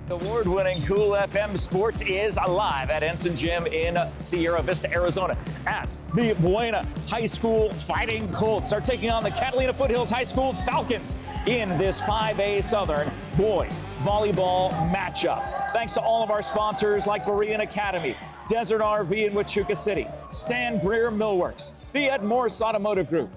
Award-winning Cool FM Sports is alive at Ensign Gym in Sierra Vista, Arizona, as the Buena High School Fighting Colts are taking on the Catalina Foothills High School Falcons in this 5A Southern boys volleyball matchup. Thanks to all of our sponsors like Korean Academy, Desert RV in Wichita City, Stan Greer Millworks, the MORSE Automotive Group,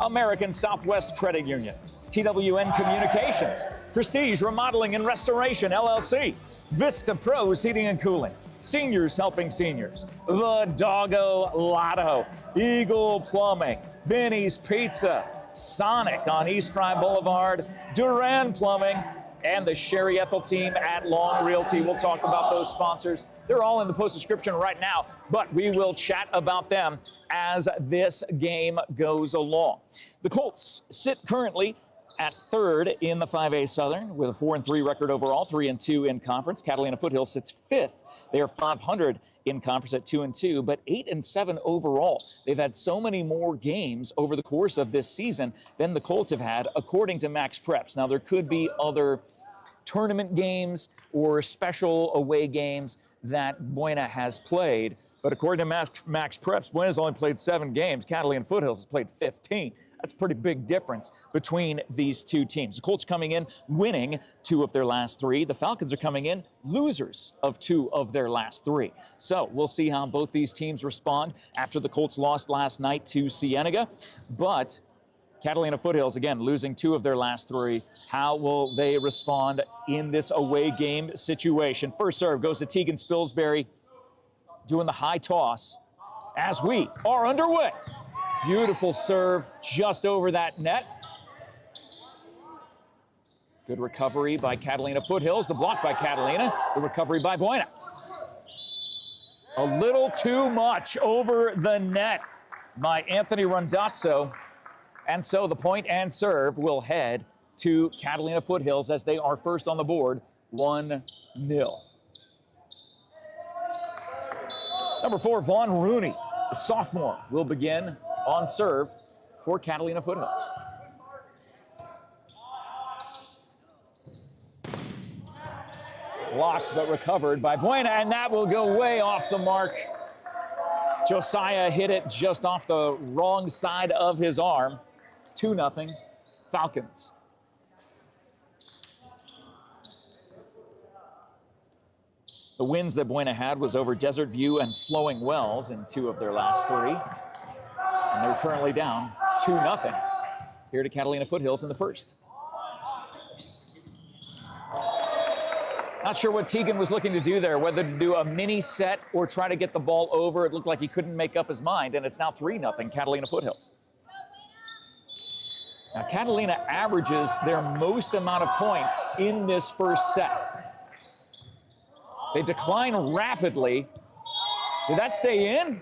American Southwest Credit Union, TWN Communications, Prestige Remodeling and Restoration, LLC, Vista Pros Heating and Cooling, Seniors Helping Seniors, The Doggo Lotto, Eagle Plumbing, Benny's Pizza, Sonic on East Fry Boulevard, Duran Plumbing, and the Sherry Ethel team at Long Realty. We'll talk about those sponsors. They're all in the post description right now, but we will chat about them as this game goes along. The Colts sit currently at third in the 5A Southern with a 4-3 record overall, 3-2 in conference. Catalina Foothills sits fifth. They are 500 in conference at 2-2, but 8-7 overall. They've had so many more games over the course of this season than the Colts have had, according to Max Preps. Now, there could be other tournament games or special away games that Buena has played, but according to Max Preps, Buena's only played 7 games. Catalina Foothills has played 15. That's a pretty big difference between these two teams. The Colts coming in winning 2 of their last 3. The Falcons are coming in losers of 2 of their last 3. So we'll see how both these teams respond after the Colts lost last night to Cienega. But Catalina Foothills, again, losing 2 of their last 3. How will they respond in this away game situation? First serve goes to Tegan Spilsbury, doing the high toss as we are underway. Beautiful serve just over that net. Good recovery by Catalina Foothills. The block by Catalina. The recovery by Buena. A little too much over the net by Anthony Rondazzo. And so the point and serve will head to Catalina Foothills as they are first on the board, 1-0. Number 4, Vaughn Rooney, the sophomore, will begin on serve for Catalina Foothills. Blocked but recovered by Buena, and that will go way off the mark. Josiah hit it just off the wrong side of his arm. 2-0 Falcons. The wins that Buena had was over Desert View and Flowing Wells in 2 of their last 3. And they're currently down 2-0 here to Catalina Foothills in the first. Not sure what Tegan was looking to do there, whether to do a mini set or try to get the ball over. It looked like he couldn't make up his mind, and it's now 3-0 Catalina Foothills. Now, Catalina averages their most amount of points in this first set. They decline rapidly. Did that stay in?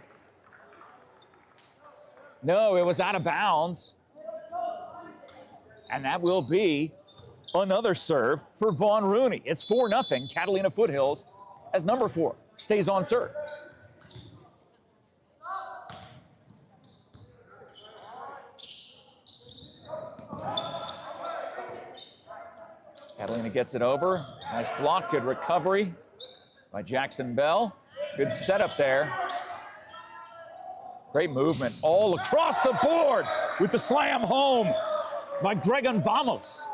No, it was out of bounds. And that will be another serve for Vaughn Rooney. It's 4-0 Catalina Foothills as number 4 stays on serve. Catalina gets it over. Nice block, good recovery by Jackson Bell. Good setup there. Great movement all across the board with the slam home by Gregon Vamos.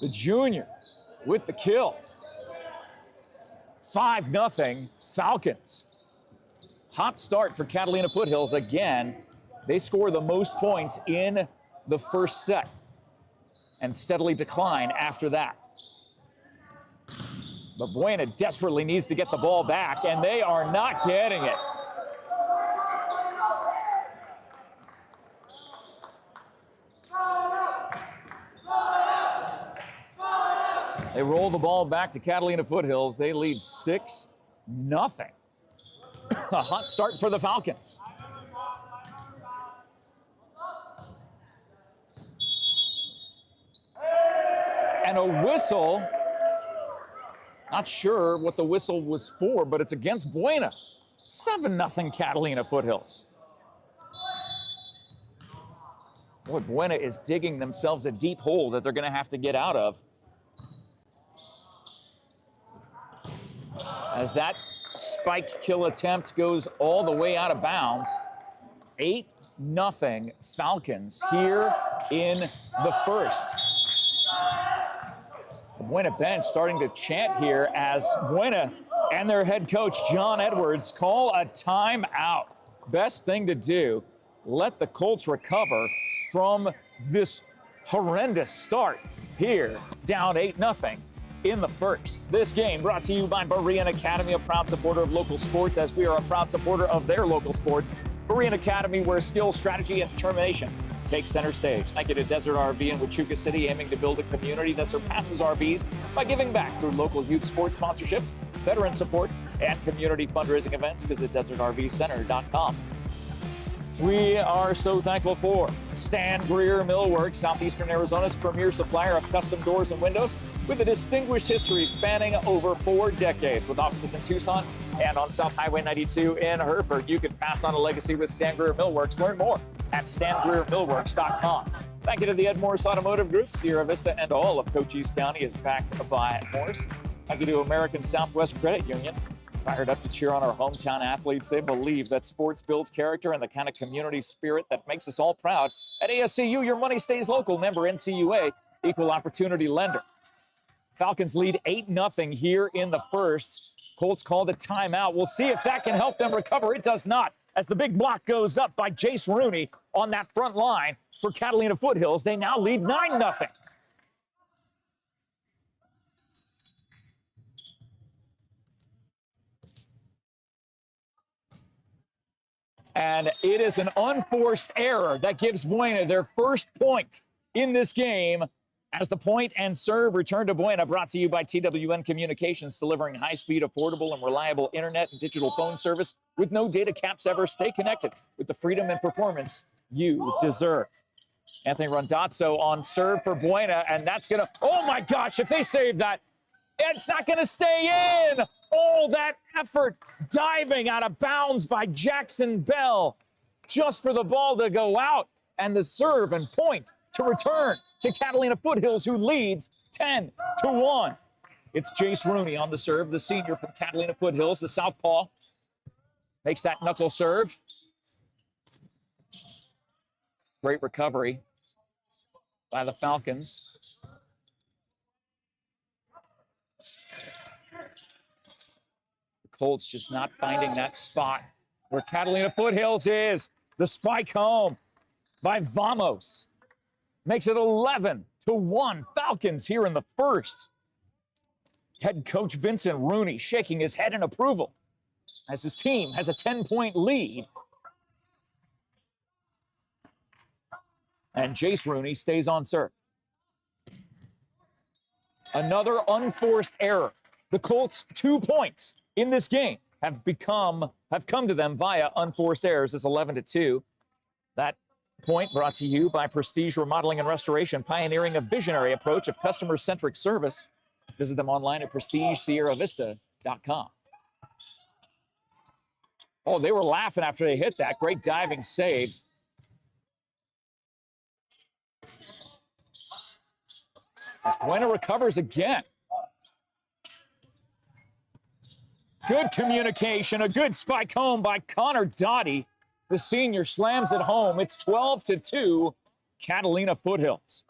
The junior with the kill. 5-0 Falcons. Hot start for Catalina Foothills again. They score the most points in the first set and steadily decline after that. But Buena desperately needs to get the ball back, and they are not getting it. They roll the ball back to Catalina Foothills. They lead 6-0. A hot start for the Falcons. And a whistle. Not sure what the whistle was for, but it's against Buena. 7-0 Catalina Foothills. Boy, Buena is digging themselves a deep hole that they're going to have to get out of. As that spike kill attempt goes all the way out of bounds. 8-0 Falcons here in the first. The Buena bench starting to chant here as Buena and their head coach, John Edwards, call a timeout. Best thing to do, let the Colts recover from this horrendous start here, down 8-0 in the first. This game brought to you by Berean Academy, a proud supporter of local sports, as we are a proud supporter of their local sports. Berean Academy, where skill, strategy, and determination take center stage. Thank you to Desert RV in Huachuca City, aiming to build a community that surpasses RVs by giving back through local youth sports sponsorships, veteran support, and community fundraising events. Visit DesertRVCenter.com. We are so thankful for Stan Greer Millworks, Southeastern Arizona's premier supplier of custom doors and windows, with a distinguished history spanning over 4 decades, with offices in Tucson and on South Highway 92 in Hereford. You can pass on a legacy with Stan Greer Millworks. Learn more at StanGreerMillworks.com. Thank you to the MORSE Automotive Group. Sierra Vista and all of Cochise County is backed by MORSE. Thank you to American Southwest Credit Union. Fired up to cheer on our hometown athletes. They believe that sports builds character and the kind of community spirit that makes us all proud. At ASCU, your money stays local. Member NCUA, equal opportunity lender. Falcons lead 8-0 here in the first. Colts called a timeout. We'll see if that can help them recover. It does not, as the big block goes up by Jace Rooney on that front line for Catalina Foothills. They now lead 9-0. And it is an unforced error that gives Buena their first point in this game, as the point and serve return to Buena, brought to you by TWN Communications, delivering high-speed, affordable, and reliable internet and digital phone service with no data caps ever. Stay connected with the freedom and performance you deserve. Anthony Rondazzo on serve for Buena, and that's going to, oh my gosh, if they save that, it's not going to stay in. All that effort diving out of bounds by Jackson Bell just for the ball to go out, and the serve and point to return to Catalina Foothills, who leads 10-1. It's Jace Rooney on the serve, the senior from Catalina Foothills, the southpaw. Makes that knuckle serve. Great recovery by the Falcons. Colts just not finding that spot where Catalina Foothills is. The spike home by Vamos makes it 11-1. Falcons here in the first. Head coach Vincent Rooney shaking his head in approval as his team has a 10-point lead. And Jace Rooney stays on serve. Another unforced error. The Colts' 2 points in this game have come to them via unforced errors. It's 11-2. That point brought to you by Prestige Remodeling and Restoration, pioneering a visionary approach of customer-centric service. Visit them online at prestigesierravista.com. Oh, they were laughing after they hit that. Great diving save. As Buena recovers again. Good communication, a good spike home by Connor Dottie. The senior slams it home. It's 12-2, Catalina Foothills.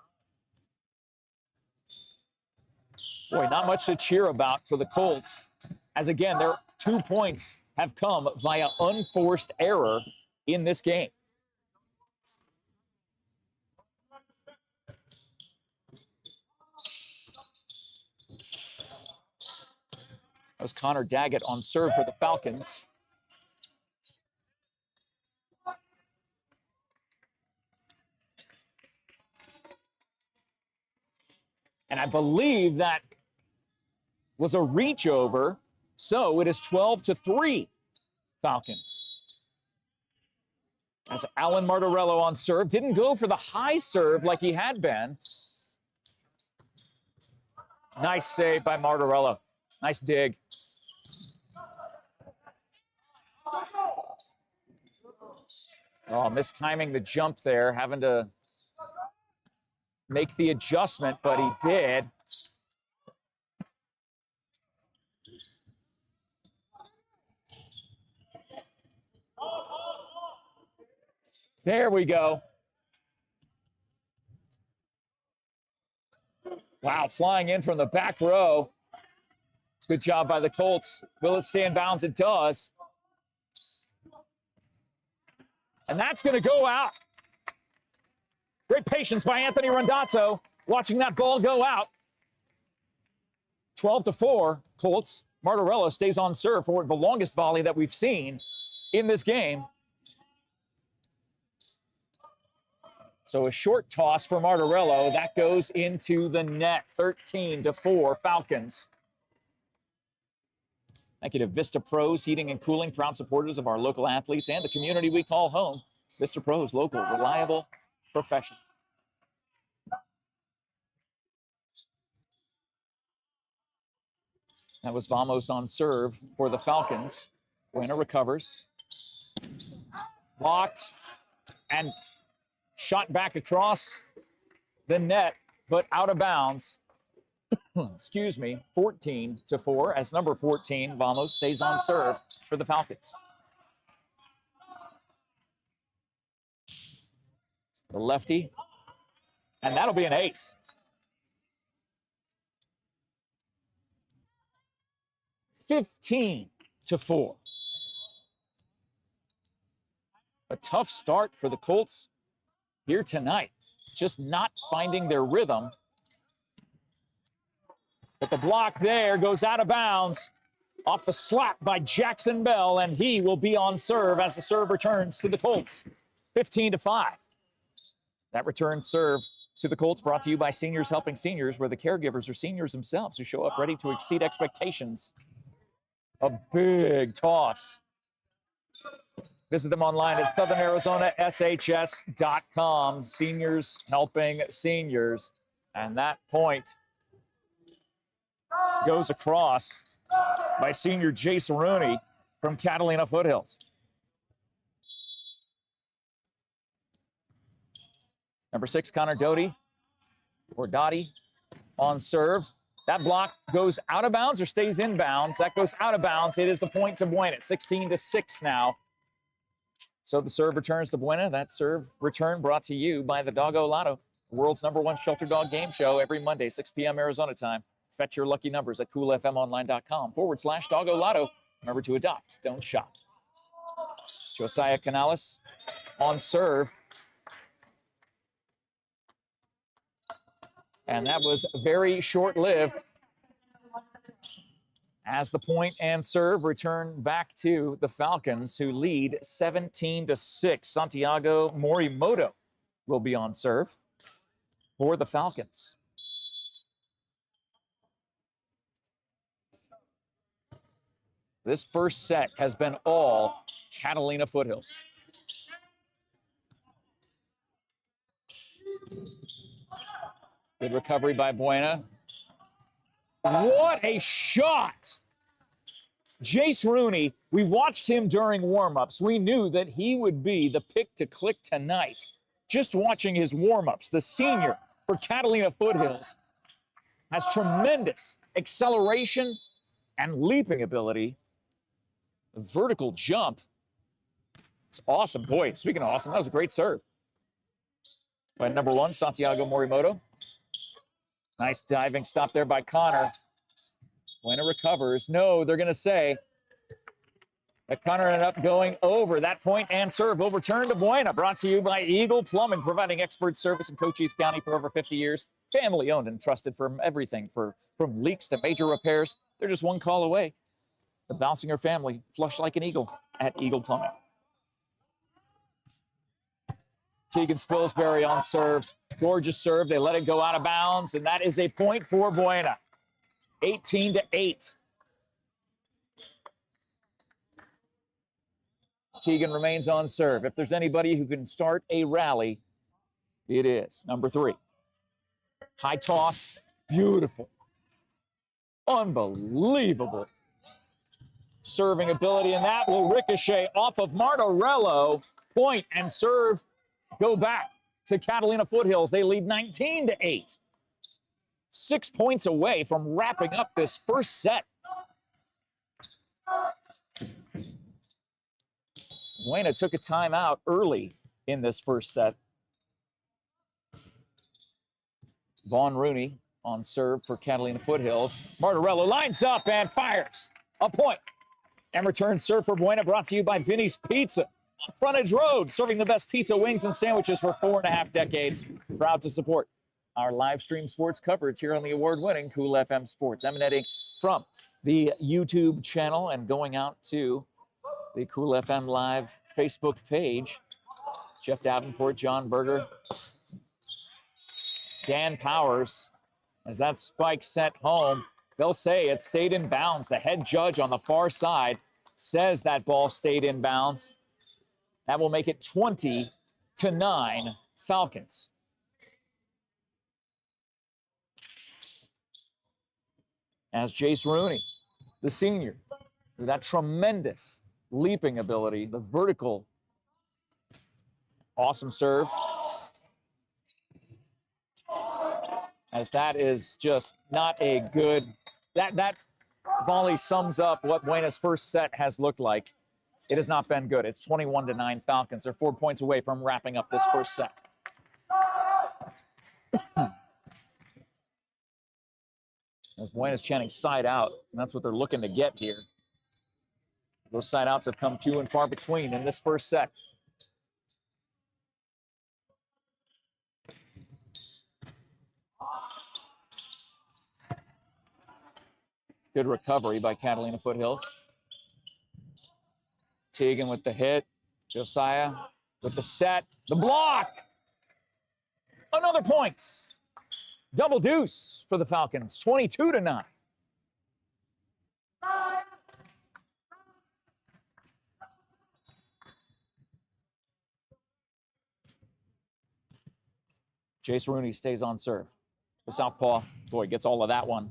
Boy, not much to cheer about for the Colts, as again, their 2 points have come via unforced error in this game. That was Connor Daggett on serve for the Falcons. And I believe that was a reach over, so it is 12-3 Falcons. As Alan Martorello on serve, didn't go for the high serve like he had been. Nice save by Martorello. Nice dig. Oh, mistiming the jump there, having to make the adjustment, but he did. There we go. Wow, flying in from the back row. Good job by the Colts. Will it stay in bounds? It does. And that's going to go out. Great patience by Anthony Rondazzo, watching that ball go out. 12-4, Colts. Martorello stays on serve for the longest volley that we've seen in this game. So a short toss for Martorello. That goes into the net. 13-4, Falcons. Thank you to Vista Pros, Heating and Cooling, proud supporters of our local athletes and the community we call home. Vista Pros, local, reliable, professional. That was Vamos on serve for the Falcons. Buena recovers. Blocked and shot back across the net, but out of bounds. Excuse me, 14-4, as number 14, Vamos, stays on serve for the Falcons. The lefty, and that'll be an ace. (15-4). A tough start for the Colts here tonight, just not finding their rhythm. But the block there goes out of bounds off the slap by Jackson Bell, and he will be on serve as the serve returns to the Colts. 15-5. That return serve to the Colts brought to you by Seniors Helping Seniors, where the caregivers are seniors themselves who show up ready to exceed expectations. A big toss. Visit them online at southernarizonaSHS.com. Seniors Helping Seniors. And that point goes across by senior Jace Rooney from Catalina Foothills. Number 6, Connor Doty, or Dottie, on serve. That block goes out of bounds or stays in bounds. That goes out of bounds. It is the point to Buena. 16-6 now. So the serve returns to Buena. That serve return brought to you by the Doggo Lotto, the world's #1 shelter dog game show every Monday, 6 p.m. Arizona time. Fetch your lucky numbers at coolfmonline.com/Doggo Lotto. Remember to adopt, don't shop. Josiah Canales on serve. And that was very short-lived as the point and serve return back to the Falcons, who lead 17-6. Santiago Morimoto will be on serve for the Falcons. This first set has been all Catalina Foothills. Good recovery by Buena. What a shot! Jace Rooney, we watched him during warm-ups. We knew that he would be the pick to click tonight. Just watching his warm-ups, the senior for Catalina Foothills has tremendous acceleration and leaping ability. The vertical jump. It's awesome. Boy, speaking of awesome, that was a great serve by number 1, Santiago Morimoto. Nice diving stop there by Connor. Buena recovers. No, they're going to say that Connor ended up going over. That point and serve will return to Buena. Brought to you by Eagle Plumbing, providing expert service in Cochise County for over 50 years. Family owned and trusted for everything from leaks to major repairs. They're just one call away. The Balsinger family, flush like an eagle at Eagle Plumbing. Tegan Spilsbury on serve. Gorgeous serve. They let it go out of bounds, and that is a point for Buena. 18-8. Tegan remains on serve. If there's anybody who can start a rally, it is number 3. High toss. Beautiful. Unbelievable serving ability, and that will ricochet off of Martorello. Point and serve go back to Catalina Foothills. They lead 19-8. 6 points away from wrapping up this first set. Buena took a timeout early in this first set. Vaughn Rooney on serve for Catalina Foothills. Martorello lines up and fires. A point. And return serve for Buena, brought to you by Vinny's Pizza. Frontage Road, serving the best pizza, wings, and sandwiches for 4.5 decades. Proud to support our live stream sports coverage here on the award-winning Cool FM Sports, emanating from the YouTube channel and going out to the Cool FM Live Facebook page. It's Jeff Davenport, John Berger, Dan Powers. As that spike sent home, they'll say it stayed in bounds. The head judge on the far side says that ball stayed in bounds. That will make it 20-9 Falcons. As Jace Rooney, the senior, with that tremendous leaping ability, the vertical, awesome serve. As that is just not a good, that volley sums up what Buena's first set has looked like. It has not been good. It's 21-9 Falcons. They're 4 points away from wrapping up this first set. As Buena's chanting side out, and that's what they're looking to get here. Those side outs have come few and far between in this first set. Good recovery by Catalina Foothills. Teagan with the hit. Josiah with the set. The block. Another point. Double deuce for the Falcons. 22-9. Jace Rooney stays on serve. The southpaw, boy, gets all of that one.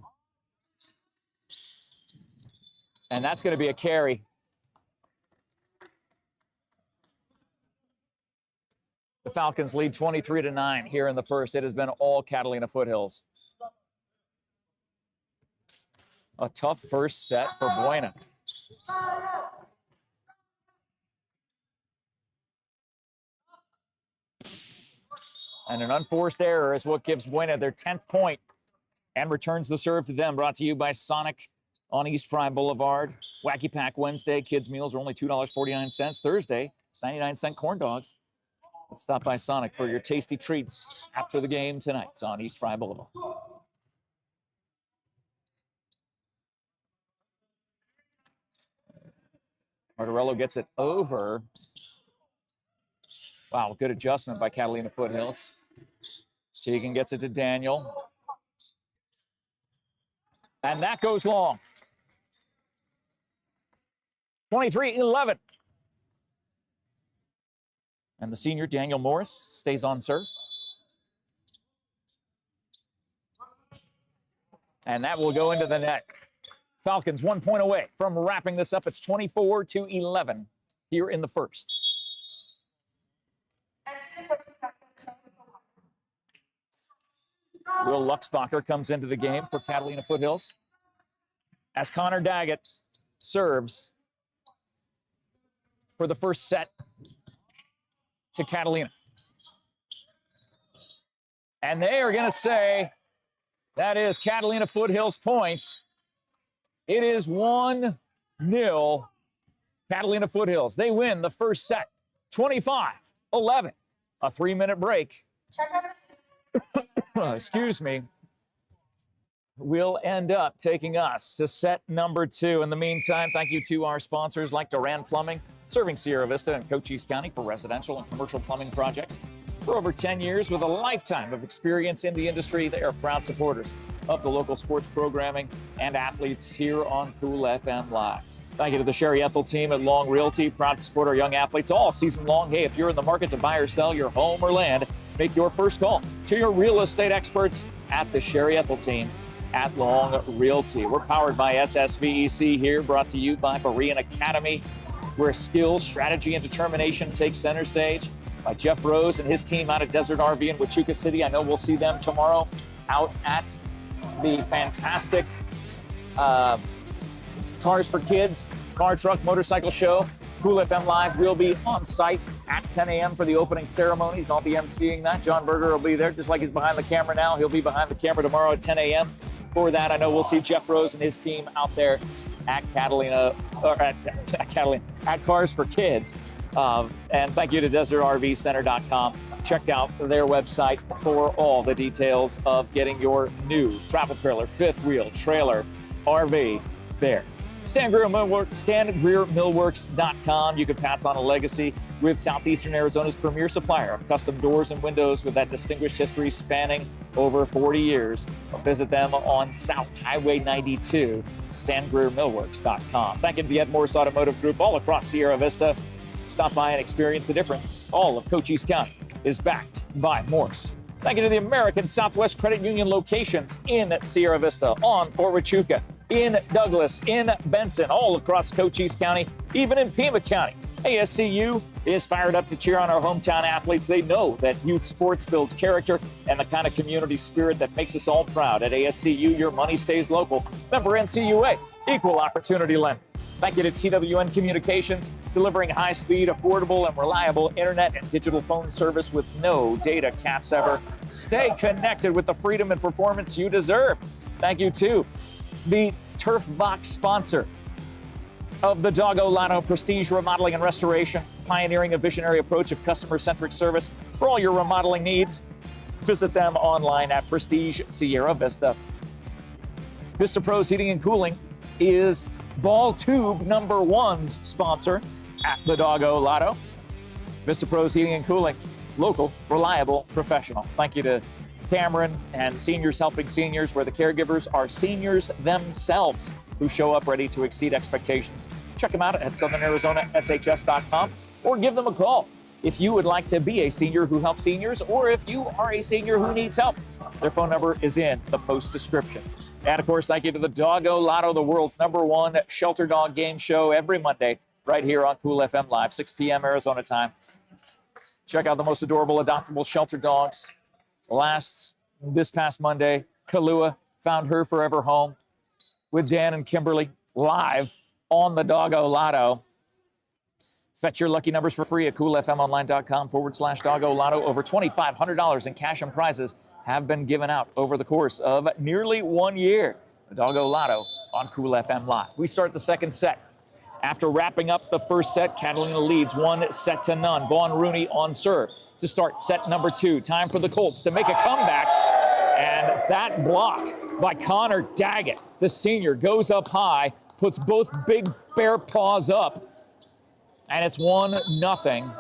And that's going to be a carry. The Falcons lead 23-9 here in the first. It has been all Catalina Foothills. A tough first set for Buena. And an unforced error is what gives Buena their 10th point and returns the serve to them. Brought to you by Sonic on East Fry Boulevard. Wacky Pack Wednesday. Kids' meals are only $2.49. Thursday, it's 99-cent corn dogs. Let's stop by Sonic for your tasty treats after the game tonight. It's on East Fry Boulevard. Martorello gets it over. Wow, good adjustment by Catalina Foothills. Teagan gets it to Daniel. And that goes long. 23-11. And the senior, Daniel Morris, stays on serve. And that will go into the net. Falcons 1 point away from wrapping this up. It's 24-11 here in the first. Will Luxbacher comes into the game for Catalina Foothills as Connor Daggett serves for the first set to Catalina. And they are going to say that is Catalina Foothills points. It is 1-0 Catalina Foothills. They win the first set, 25-11. A 3-minute break. Excuse me. Will end up taking us to set number 2. In the meantime, thank you to our sponsors like Duran Plumbing, serving Sierra Vista and Cochise County for residential and commercial plumbing projects. For over 10 years with a lifetime of experience in the industry, they are proud supporters of the local sports programming and athletes here on Cool FM Live. Thank you to the Sherry Ethel team at Long Realty, proud to support our young athletes all season long. Hey, if you're in the market to buy or sell your home or land, make your first call to your real estate experts at the Sherry Ethel team at Long Realty. We're powered by SSVEC here, brought to you by Berean Academy, where skill, strategy, and determination take center stage. by Jeff Rose and his team out at Desert RV in Huachuca City. I know we'll see them tomorrow out at the fantastic Cars for Kids car, truck, motorcycle show. Cool FM Live will be on site at 10 a.m. for the opening ceremonies. I'll be emceeing that. John Berger will be there, just like he's behind the camera now. He'll be behind the camera tomorrow at 10 a.m. For that, I know we'll see Jeff Rose and his team out there at Catalina, or at Cars for Kids. And thank you to DesertRVCenter.com. Check out their website for all the details of getting your new travel trailer, fifth wheel trailer, RV there. Stan Greer Millworks, StanGreerMillworks.com. You can pass on a legacy with Southeastern Arizona's premier supplier of custom doors and windows with that distinguished history spanning over 40 years. Visit them on South Highway 92, StanGreerMillworks.com. Thank you to the MORSE Automotive Group all across Sierra Vista. Stop by and experience the difference. All of Cochise County is backed by MORSE. Thank you to the American Southwest Credit Union locations in Sierra Vista, on Huachuca, in Douglas, in Benson, all across Cochise County, even in Pima County. ASCU is fired up to cheer on our hometown athletes. They know that youth sports builds character and the kind of community spirit that makes us all proud. At ASCU, your money stays local. Member NCUA, equal opportunity lender. Thank you to TWN Communications, delivering high-speed, affordable, and reliable internet and digital phone service with no data caps ever. Stay connected with the freedom and performance you deserve. Thank you to the Turf Box sponsor of the Doggo Lotto Prestige Remodeling and Restoration, pioneering a visionary approach of customer-centric service for all your remodeling needs. Visit them online at Prestige Sierra Vista. Vista Pros Heating and Cooling is Ball Tube #1's sponsor at the Doggo Lotto. Vista Pros Heating and Cooling, local, reliable, professional. Thank you to Cameron and Seniors Helping Seniors, where the caregivers are seniors themselves who show up ready to exceed expectations. Check them out at SouthernArizonaSHS.com or give them a call if you would like to be a senior who helps seniors, or if you are a senior who needs help. Their phone number is in the post description. And of course, thank you to the Doggo Lotto, the world's #1 shelter dog game show every Monday right here on Cool FM Live, 6 p.m. Arizona time. Check out the most adorable adoptable shelter dogs. This past Monday, Kahlua found her forever home with Dan and Kimberly live on the Doggo Lotto. Fetch your lucky numbers for free at coolfmonline.com/Doggo Lotto. Over $2,500 in cash and prizes have been given out over the course of nearly 1 year. The Doggo Lotto on Cool FM Live. We start the second set. After wrapping up the first set, Catalina leads 1-0. Vaughn Rooney on serve to start set #2. Time for the Colts to make a comeback. And that block by Connor Daggett, the senior, goes up high, puts both big bare paws up, and it's 1-0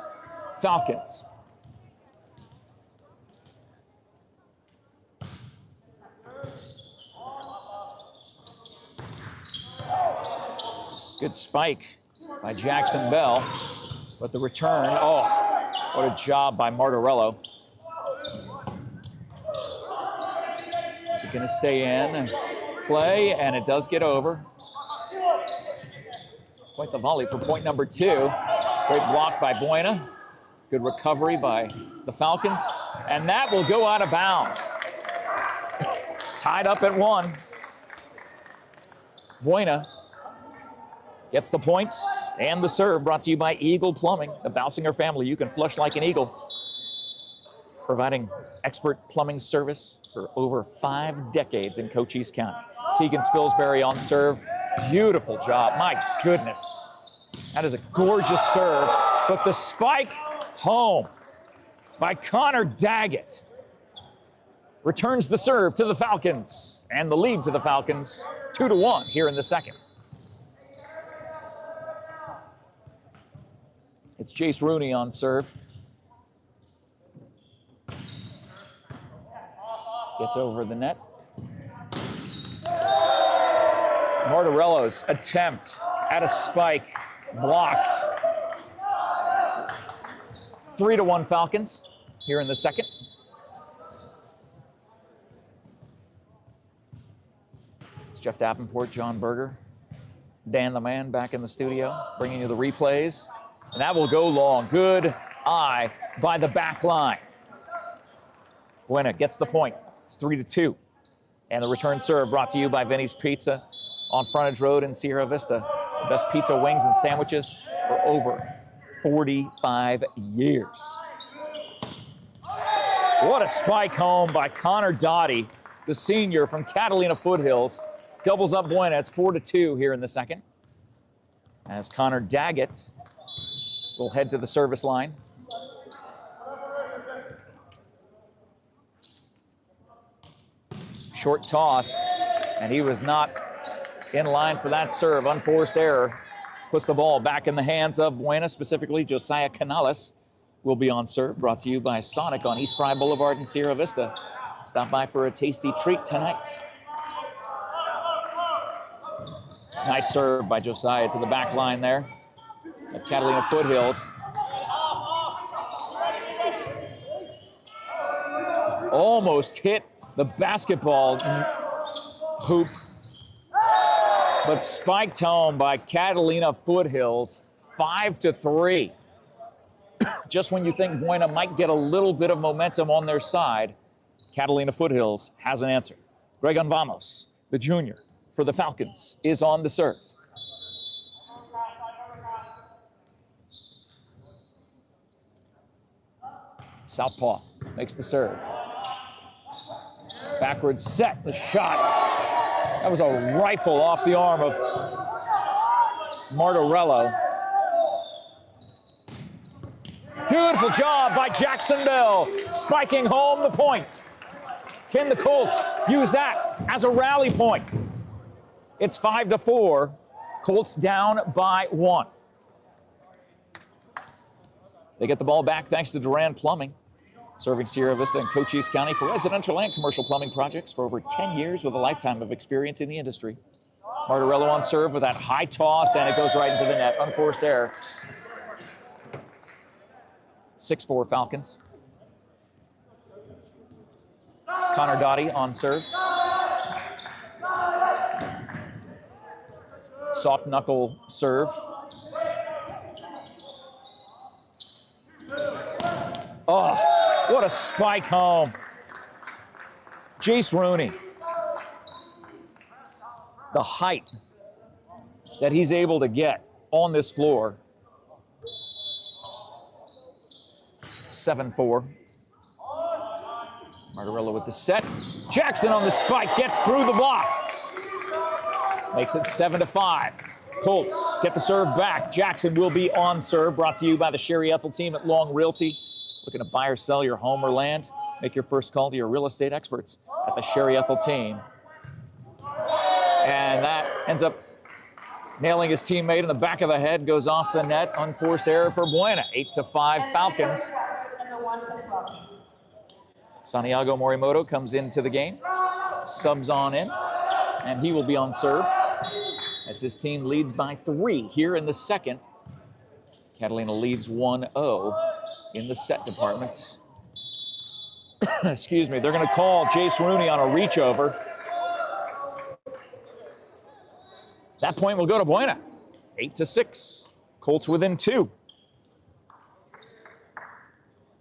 Falcons. Good spike by Jackson Bell, but the return, oh, what a job by Martorello. Is it going to stay in play? And it does get over. Quite the volley for point #2. Great block by Buena. Good recovery by the Falcons. And that will go out of bounds. Tied up at 1. Buena gets the point and the serve, brought to you by Eagle Plumbing, the Bousinger family. You can flush like an eagle. Providing expert plumbing service for over 5 decades in Cochise County. Tegan Spilsbury on serve. Beautiful job. My goodness. That is a gorgeous serve. But the spike home by Connor Daggett returns the serve to the Falcons, and the lead to the Falcons 2-1 here in the second. It's Jace Rooney on serve. Gets over the net. Martorello's attempt at a spike blocked. 3-1 Falcons here in the second. It's Jeff Davenport, John Berger, Dan the Man back in the studio, bringing you the replays. And that will go long. Good eye by the back line. Buena gets the point. It's 3-2. And the return serve brought to you by Vinny's Pizza on Frontage Road in Sierra Vista. The best pizza, wings, and sandwiches for over 45 years. What a spike home by Connor Dottie, the senior from Catalina Foothills. Doubles up Buena. It's 4-2 here in the second. As Connor Daggett will head to the service line. Short toss, and he was not in line for that serve. Unforced error puts the ball back in the hands of Buena, specifically Josiah Canales will be on serve. Brought to you by Sonic on East Fry Boulevard in Sierra Vista. Stop by for a tasty treat tonight. Nice serve by Josiah to the back line there of Catalina Foothills. Almost hit the basketball hoop, but spiked home by Catalina Foothills, 5-3. Just when you think Buena might get a little bit of momentum on their side, Catalina Foothills has an answer. Gregon Vamos, the junior for the Falcons, is on the serve. Southpaw makes the serve. Backwards set, the shot. That was a rifle off the arm of Martorello. Beautiful job by Jackson Bell, spiking home the point. Can the Colts use that as a rally point? It's 5-4, Colts down by 1. They get the ball back thanks to Duran Plumbing, serving Sierra Vista and Cochise County for residential and commercial plumbing projects for over 10 years with a lifetime of experience in the industry. Martorello on serve with that high toss, and it goes right into the net. Unforced error. 6-4 Falcons. Connor Dottie on serve. Soft knuckle serve. Oh, what a spike home. Jace Rooney. The height that he's able to get on this floor. 7-4. Martorello with the set. Jackson on the spike, gets through the block. Makes it 7-5. Colts get the serve back. Jackson will be on serve. Brought to you by the Sherry Ethel team at Long Realty. Looking to buy or sell your home or land? Make your first call to your real estate experts at the Sherry Ethel team. And that ends up nailing his teammate in the back of the head. Goes off the net. Unforced error for Buena. 8-5 Falcons. Santiago Morimoto comes into the game. Subs on in. And he will be on serve as his team leads by 3 here in the second. Catalina leads 1-0 in the set department. Excuse me. They're going to call Jace Rooney on a reach over. That point will go to Buena. 8-6. Colts within 2.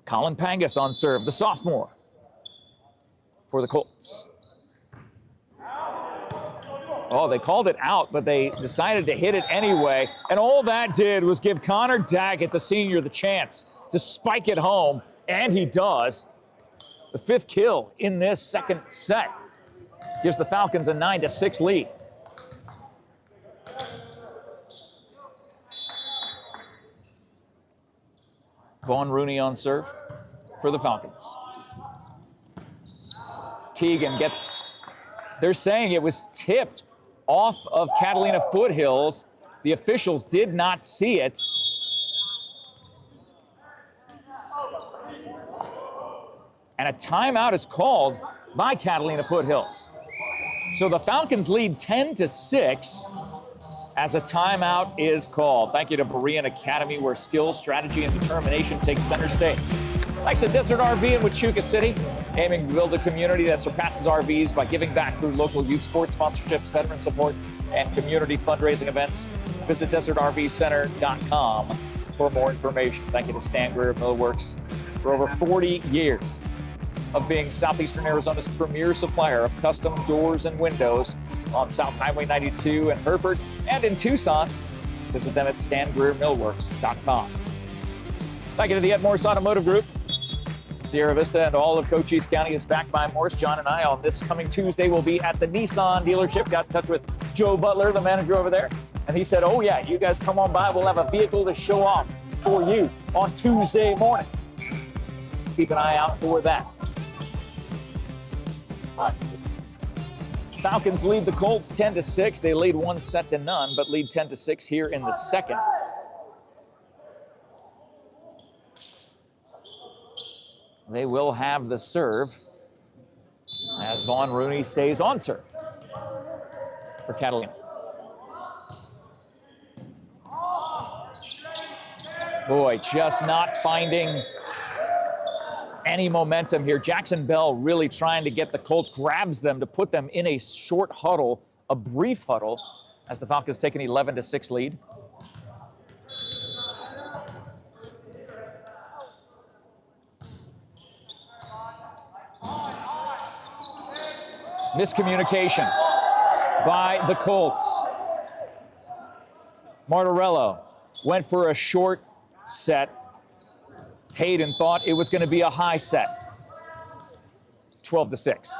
Colin Pangus on serve, the sophomore for the Colts. Oh, they called it out, but they decided to hit it anyway. And all that did was give Connor Daggett, the senior, the chance to spike it home. And he does. The 5th kill in this second set gives the Falcons a 9-6 lead. Vaughn Rooney on serve for the Falcons. Teagan gets, they're saying it was tipped off of Catalina Foothills. The officials did not see it. And a timeout is called by Catalina Foothills. So the Falcons lead 10-6 as a timeout is called. Thank you to Berean Academy, where skill, strategy, and determination take center stage. Thanks to Desert RV in Huachuca City, aiming to build a community that surpasses RVs by giving back through local youth sports sponsorships, veteran support, and community fundraising events. Visit DesertRVCenter.com for more information. Thank you to Stan Greer Millworks for over 40 years of being Southeastern Arizona's premier supplier of custom doors and windows on South Highway 92 in Hereford and in Tucson. Visit them at stangreermillworks.com. Thank you to the MORSE Automotive Group. Sierra Vista and all of Cochise County is backed by MORSE. John and I on this coming Tuesday will be at the Nissan dealership. Got in touch with Joe Butler, the manager over there, and he said, oh yeah, you guys come on by. We'll have a vehicle to show off for you on Tuesday morning. Keep an eye out for that. Falcons lead the Colts 10-6. They lead 1-0, but lead 10-6 here in the second. They will have the serve as Vaughn Rooney stays on serve for Catalina. Boy, just not finding any momentum here. Jackson Bell really trying to get the Colts, grabs them to put them in a short huddle, a brief huddle, as the Falcons take an 11-6 lead. Miscommunication by the Colts. Martorello went for a short set. Hayden thought it was going to be a high set. 12-6.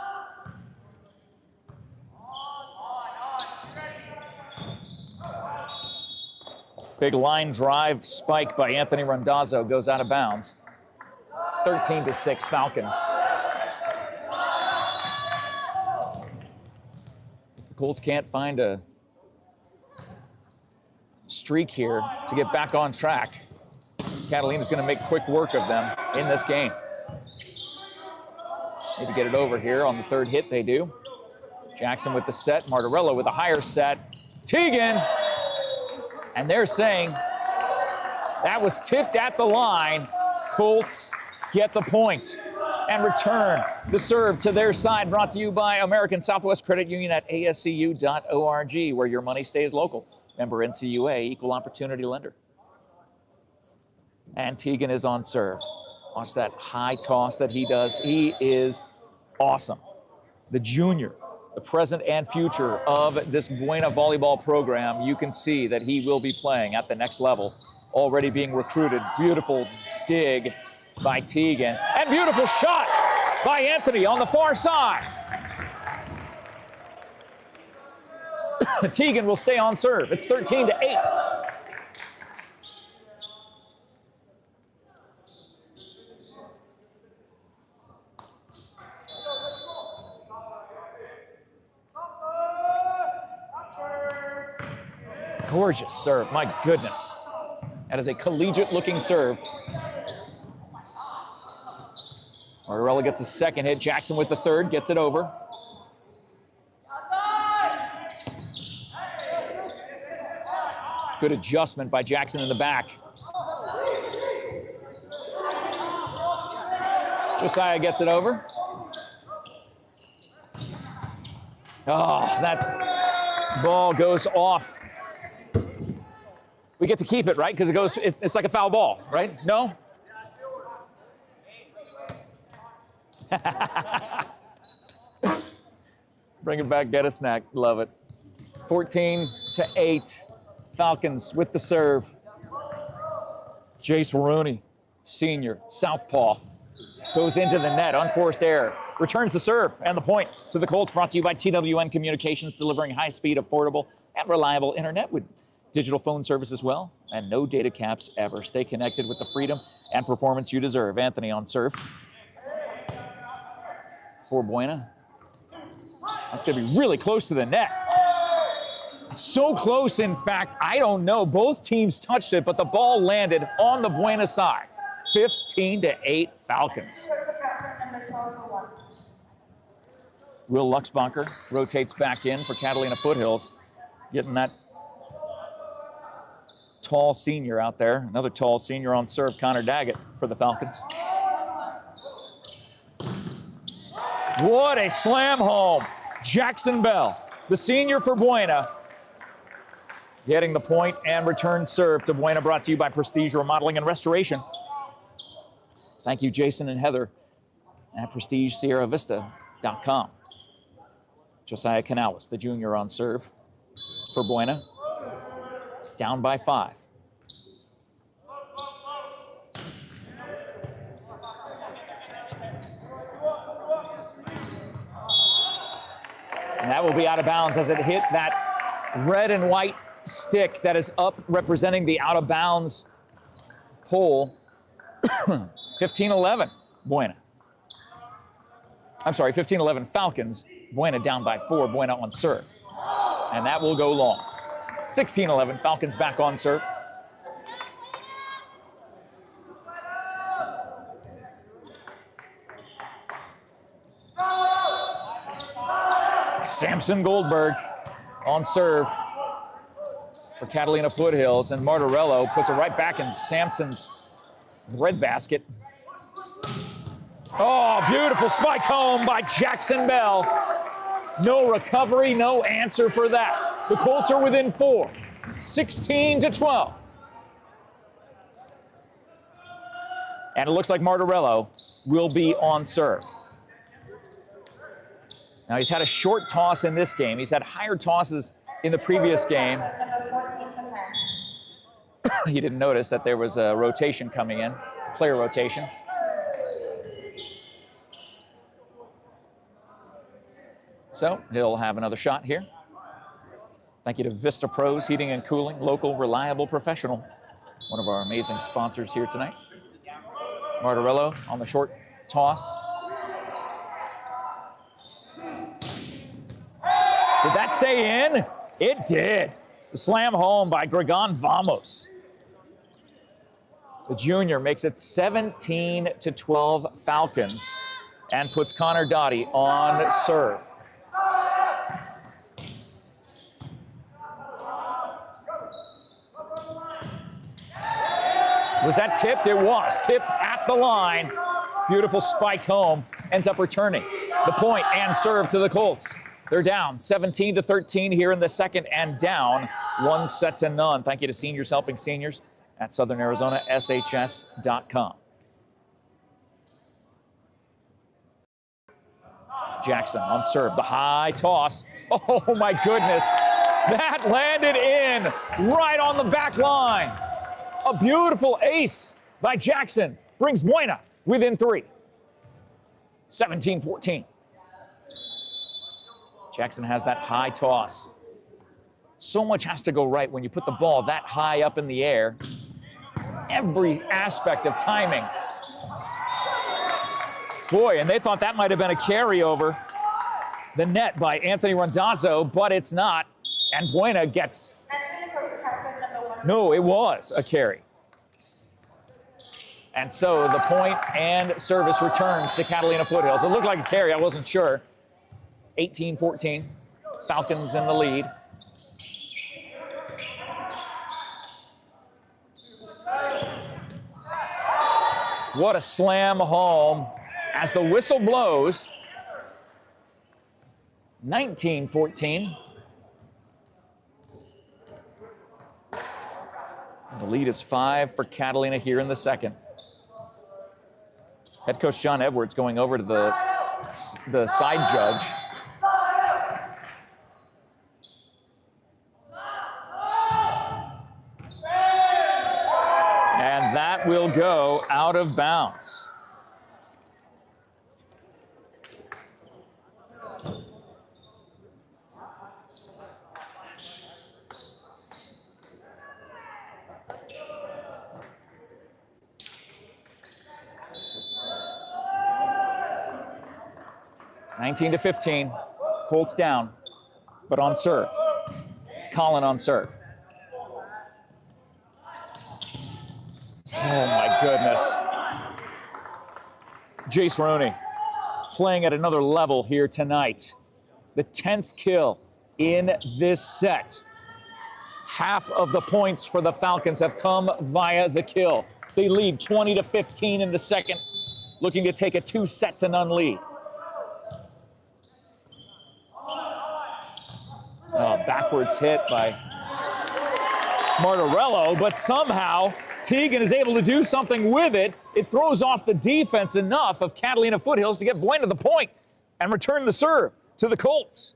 Big line drive spike by Anthony Randazzo goes out of bounds. 13-6 Falcons. If the Colts can't find a streak here to get back on track, Catalina's going to make quick work of them in this game. Need to get it over here on the third hit, they do. Jackson with the set, Martorello with a higher set. Teagan! And they're saying that was tipped at the line. Colts get the point and return the serve to their side. Brought to you by American Southwest Credit Union at ascu.org, where your money stays local. Member NCUA, equal opportunity lender. And Teagan is on serve. Watch that high toss that he does. He is awesome. The junior, the present and future of this Buena volleyball program. You can see that he will be playing at the next level, already being recruited. Beautiful dig by Teagan. And beautiful shot by Anthony on the far side. Teagan will stay on serve. It's 13-8. Gorgeous serve, my goodness. That is a collegiate-looking serve. Martorello gets a second hit. Jackson with the third, gets it over. Good adjustment by Jackson in the back. Josiah gets it over. Oh, that's ball goes off. We get to keep it, right? Because it goes, it's like a foul ball, right? No? Bring it back, get a snack. Love it. 14-8. Falcons with the serve. Jace Rooney, senior, southpaw, goes into the net, unforced error. Returns the serve and the point to the Colts. Brought to you by TWN Communications, delivering high-speed, affordable, and reliable internet with digital phone service as well, and no data caps ever. Stay connected with the freedom and performance you deserve. Anthony on serve for Buena. That's going to be really close to the net. So close, in fact, I don't know. Both teams touched it, but the ball landed on the Buena side. 15-8 Falcons. Will Luxbacher rotates back in for Catalina Foothills, getting that tall senior out there. Another tall senior on serve, Connor Daggett for the Falcons. What a slam home. Jackson Bell, the senior for Buena, getting the point and return serve to Buena, brought to you by Prestige Remodeling and Restoration. Thank you, Jason and Heather at PrestigeSierraVista.com. Josiah Canales, the junior, on serve for Buena. Down by 5. And that will be out of bounds as it hit that red and white stick that is up representing the out of bounds pole. 15-11, Buena. I'm sorry, 15-11 Falcons. Buena down by 4, Buena on serve. And that will go long. 16-11, Falcons back on serve. Samson Goldberg on serve for Catalina Foothills, and Martorello puts it right back in Samson's breadbasket. Oh, beautiful spike home by Jackson Bell. No recovery, no answer for that. The Colts are within 4, 16-12. And it looks like Martorello will be on serve. Now, he's had a short toss in this game. He's had higher tosses in the previous game. He didn't notice that there was a rotation coming in, player rotation. So he'll have another shot here. Thank you to Vista Pros Heating and Cooling, local, reliable, professional. One of our amazing sponsors here tonight. Martorello on the short toss. Did that stay in? It did. The slam home by Gregon Vamos. The junior makes it 17-12 Falcons and puts Connor Dottie on serve. Was that tipped? It was tipped at the line. Beautiful spike home, ends up returning the point and serve to the Colts. They're down 17-13 here in the second and down 1-0. Thank you to Seniors Helping Seniors at Southern Arizona, SHS.com. Jackson on serve, the high toss. Oh my goodness, that landed in right on the back line. A beautiful ace by Jackson brings Buena within 3. 17-14. Jackson has that high toss. So much has to go right when you put the ball that high up in the air. Every aspect of timing. Boy, and they thought that might have been a carryover. The net by Anthony Randazzo, but it's not. And Buena gets... No, it was a carry. And so the point and service returns to Catalina Foothills. It looked like a carry, I wasn't sure. 18-14, Falcons in the lead. What a slam home as the whistle blows. 19-14. The lead is 5 for Catalina here in the second. Head coach John Edwards going over to the side judge. And that will go out of bounds. Nineteen 15, Colts down, but on serve. Colin on serve. Oh my goodness. Jace Roney playing at another level here tonight. The 10th kill in this set. Half of the points for the Falcons have come via the kill. They lead 20-15 in the second, looking to take a 2-0 lead. Oh, backwards hit by Martorello, but somehow Teagan is able to do something with it. It throws off the defense enough of Catalina Foothills to get Buena the point and return the serve to the Colts.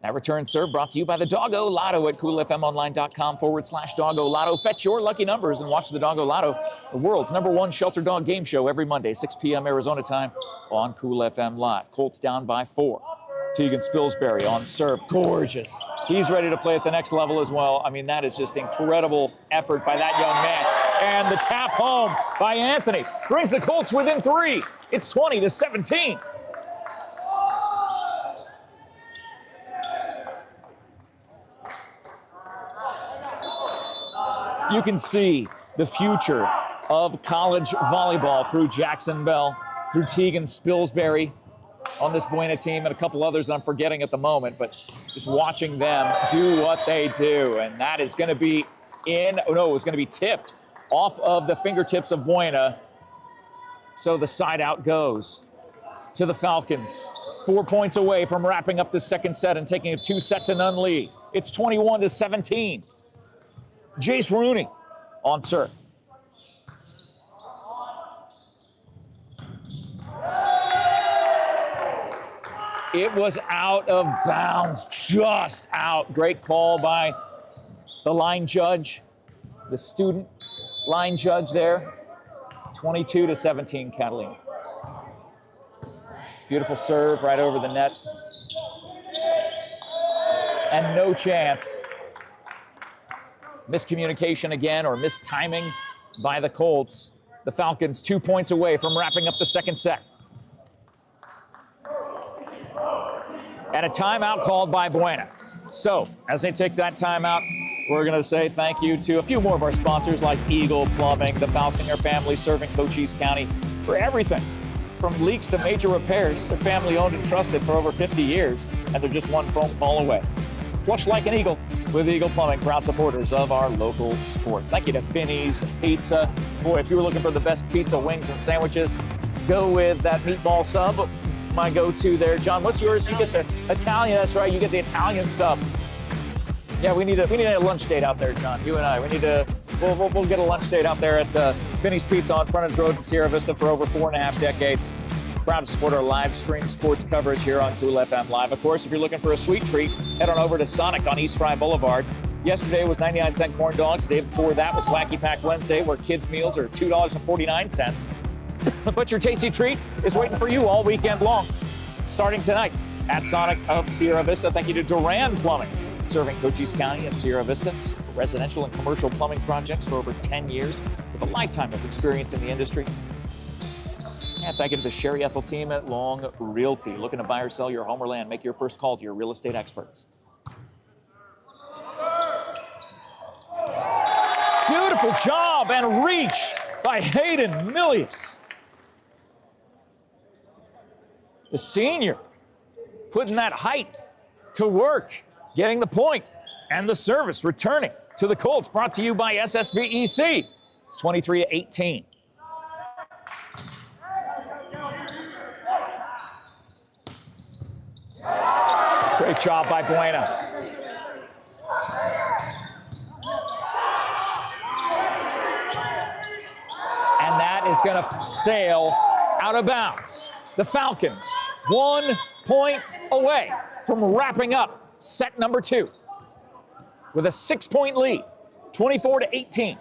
That return serve brought to you by the Doggo Lotto at coolfmonline.com/Doggo Lotto. Fetch your lucky numbers and watch the Doggo Lotto, the world's #1 shelter dog game show every Monday, 6 p.m. Arizona time on Cool FM Live. Colts down by 4. Teagan Spilsbury on serve. Gorgeous. He's ready to play at the next level as well. I mean, that is just incredible effort by that young man. And the tap home by Anthony brings the Colts within 3. It's 20-17. You can see the future of college volleyball through Jackson Bell, through Teagan Spilsbury on this Buena team, and a couple others that I'm forgetting at the moment, but just watching them do what they do. And that is going to be it's going to be tipped off of the fingertips of Buena. So the side out goes to the Falcons. 4 points away from wrapping up the second set and taking a 2-0 lead. It's 21-17. Jace Rooney on serve. It was out of bounds, just out. Great call by the line judge, the student line judge there. 22-17, Catalina. Beautiful serve right over the net. And no chance. Miscommunication again, or mistiming by the Colts. The Falcons 2 points away from wrapping up the second set. And a timeout called by Buena. So, as they take that timeout, we're going to say thank you to a few more of our sponsors like Eagle Plumbing, the Balsinger family serving Cochise County for everything from leaks to major repairs. They're family owned and trusted for over 50 years, and they're just one phone call away. Flush like an eagle with Eagle Plumbing, proud supporters of our local sports. Thank you to Vinny's Pizza. Boy, if you were looking for the best pizza, wings, and sandwiches, go with that meatball sub. My go-to there. John, what's yours? You get the Italian. That's right. You get the Italian sub. Yeah, we need a lunch date out there, John. You and I. We'll get a lunch date out there at Vinny's Pizza on Frontage Road in Sierra Vista for over 4.5 decades. Proud to support our live stream sports coverage here on Cool FM Live. Of course, if you're looking for a sweet treat, head on over to Sonic on East Fry Boulevard. Yesterday was 99-cent corn dogs. The day before that was Wacky Pack Wednesday, where kids' meals are $2.49. But your tasty treat is waiting for you all weekend long. Starting tonight at Sonic of Sierra Vista. Thank you to Duran Plumbing, serving Cochise County and Sierra Vista. Residential and commercial plumbing projects for over 10 years with a lifetime of experience in the industry. And thank you to the Sherry Ethel team at Long Realty. Looking to buy or sell your home or land, make your first call to your real estate experts. Beautiful job and reach by Hayden Millius. The senior putting that height to work, getting the point, and the service returning to the Colts. Brought to you by SSVEC. It's 23-18. Great job by Buena. And that is going to sail out of bounds. The Falcons, 1 point away from wrapping up set number 2 with a 6-point lead, 24-18.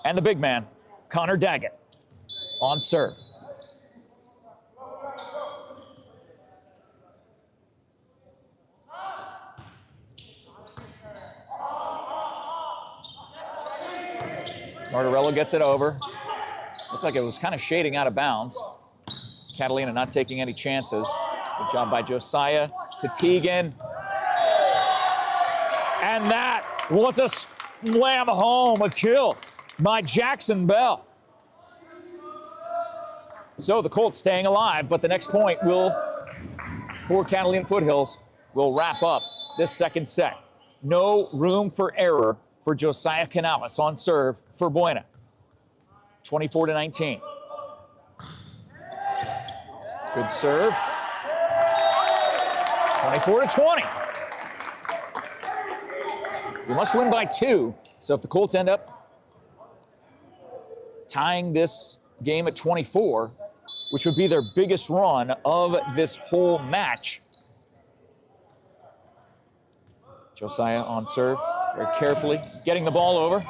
And the big man, Connor Daggett, on serve. Martorello gets it over. Looked like it was kind of shading out of bounds. Catalina not taking any chances. Good job by Josiah to Teagan. And that was a slam home, a kill by Jackson Bell. So the Colts staying alive, but the next point for Catalina Foothills, will wrap up this second set. No room for error for Josiah Canales on serve for Buena. 24-19. Good serve. 24-20. You must win by 2. So if the Colts end up tying this game at 24, which would be their biggest run of this whole match. Josiah on serve, very carefully, getting the ball over.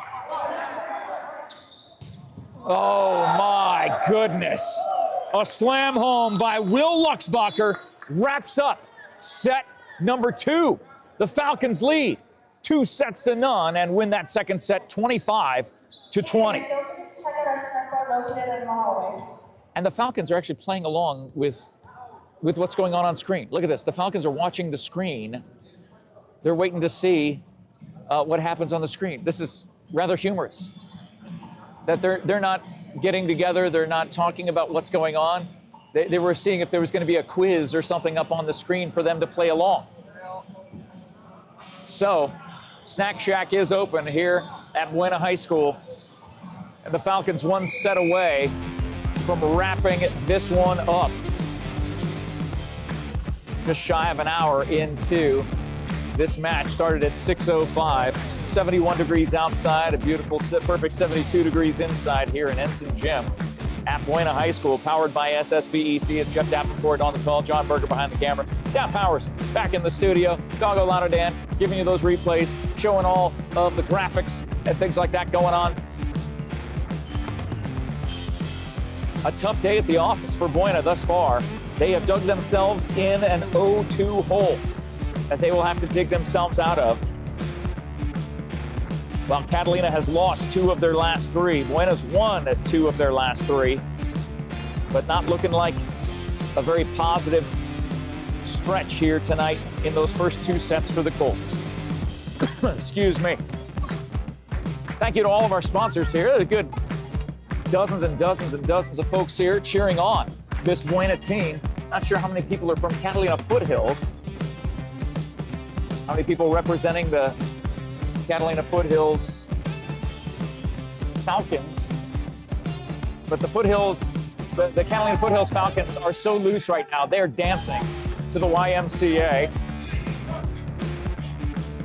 Oh my goodness. A slam home by Will Luxbacher wraps up set number 2. The Falcons lead 2 sets to none and win that second set 25-20. Don't forget to check out our snack bar located in the hallway. And the Falcons are actually playing along with what's going on screen. Look at this. The Falcons are watching the screen. They're waiting to see what happens on the screen. This is rather humorous. That they're not getting together. They're not talking about what's going on. They were seeing if there was going to be a quiz or something up on the screen for them to play along. So, Snack Shack is open here at Buena High School. And the Falcons 1 set away from wrapping this one up. Just shy of an hour into this match. Started at 6:05, 71 degrees outside, a beautiful, perfect 72 degrees inside here in Ensign Gym at Buena High School, powered by SSVEC. And Jeff Davenport on the call, John Berger behind the camera. Dan Powers back in the studio. Doggo Lotto Dan giving you those replays, showing all of the graphics and things like that going on. A tough day at the office for Buena thus far. They have dug themselves in an 0-2 hole that they will have to dig themselves out of. While Catalina has lost 2 of their last 3. Buena's won 2 of their last 3, but not looking like a very positive stretch here tonight in those first 2 sets for the Colts. Excuse me. Thank you to all of our sponsors here. There's a good dozens and dozens and dozens of folks here cheering on this Buena team. Not sure how many people are from Catalina Foothills. How many people representing the Catalina Foothills Falcons. But the Foothills, the Catalina Foothills Falcons are so loose right now. They're dancing to the YMCA.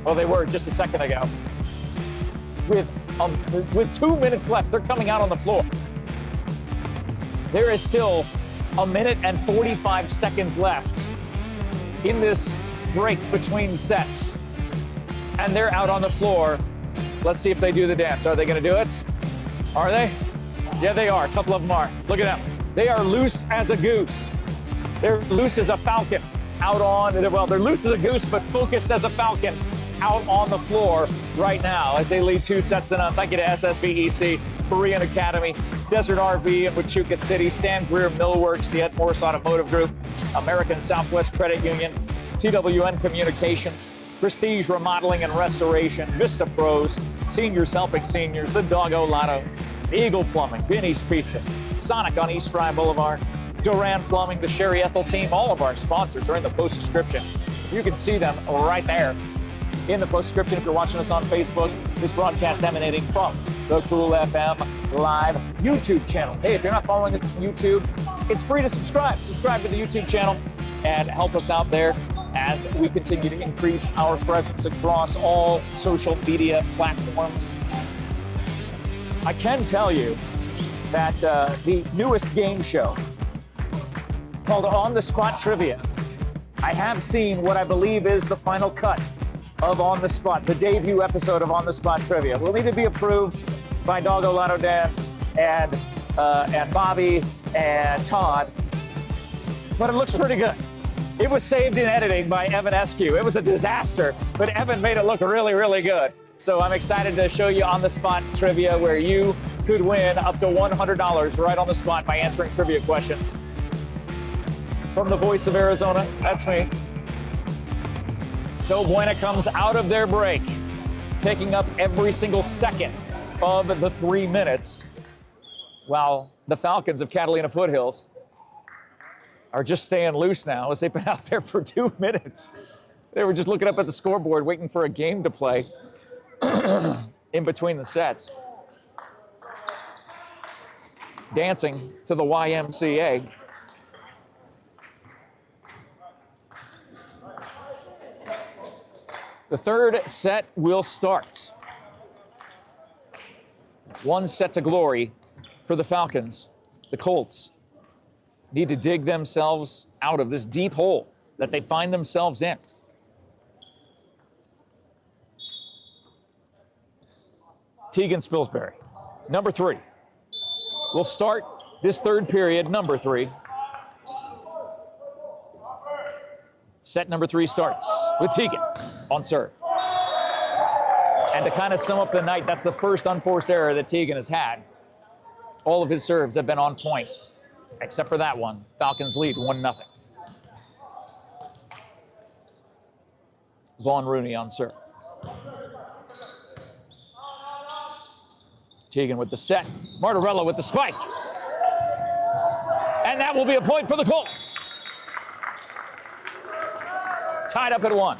Well, they were just a second ago. With 2 minutes left, they're coming out on the floor. There is still 1 minute and 45 seconds left in this break between sets. And they're out on the floor. Let's see if they do the dance. Are they going to do it? Are they? Yeah, they are. A couple of them are. Look at them. They are loose as a goose. They're loose as a falcon out on, well, they're loose as a goose, but focused as a falcon out on the floor right now as they lead 2 sets to none. Thank you to SSVEC, Korean Academy, Desert RV in Pachuca City, Stan Greer Millworks, the MORSE Automotive Group, American Southwest Credit Union, TWN Communications, Prestige Remodeling and Restoration, Vista Pros, Seniors Helping Seniors, the Doggo Lotto, Eagle Plumbing, Vinny's Pizza, Sonic on East Fry Boulevard, Duran Plumbing, the Sherry Ethel team. All of our sponsors are in the post description. You can see them right there in the post description if you're watching us on Facebook. This broadcast emanating from the Cool FM Live YouTube channel. Hey, if you're not following us on YouTube, it's free to subscribe. Subscribe to the YouTube channel and help us out there as we continue to increase our presence across all social media platforms. I can tell you that the newest game show called On the Spot Trivia, I have seen what I believe is the final cut of On the Spot, the debut episode of On the Spot Trivia. Will need to be approved by Doggo Lotto Dan and Bobby and Todd, but it looks pretty good. It was saved in editing by Evan Eskew. It was a disaster, but Evan made it look really, really good. So I'm excited to show you On the Spot Trivia, where you could win up to $100 right on the spot by answering trivia questions. From the voice of Arizona, that's me. So Buena comes out of their break, taking up every single second of the 3 minutes, while the Falcons of Catalina Foothills are just staying loose now as they've been out there for 2 minutes. They were just looking up at the scoreboard, waiting for a game to play in between the sets. Dancing to the YMCA. The third set will start. 1 set to glory for the Falcons. The Colts need to dig themselves out of this deep hole that they find themselves in. Tegan Spilsbury, number 3, will start this third period, number 3. Set number 3 starts with Tegan on serve. And to kind of sum up the night, that's the first unforced error that Tegan has had. All of his serves have been on point, except for that one. Falcons lead 1-0. Vaughn Rooney on serve. Tegan with the set. Martorella with the spike. And that will be a point for the Colts. Tied up at 1.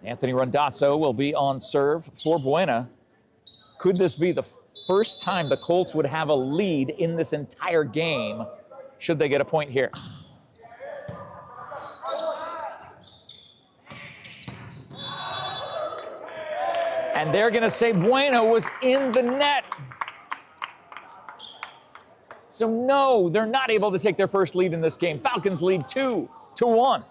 Anthony Rondazzo will be on serve for Buena. Could this be the first time the Colts would have a lead in this entire game, should they get a point here? And they're going to say Buena was in the net. So no, they're not able to take their first lead in this game. Falcons lead 2-1.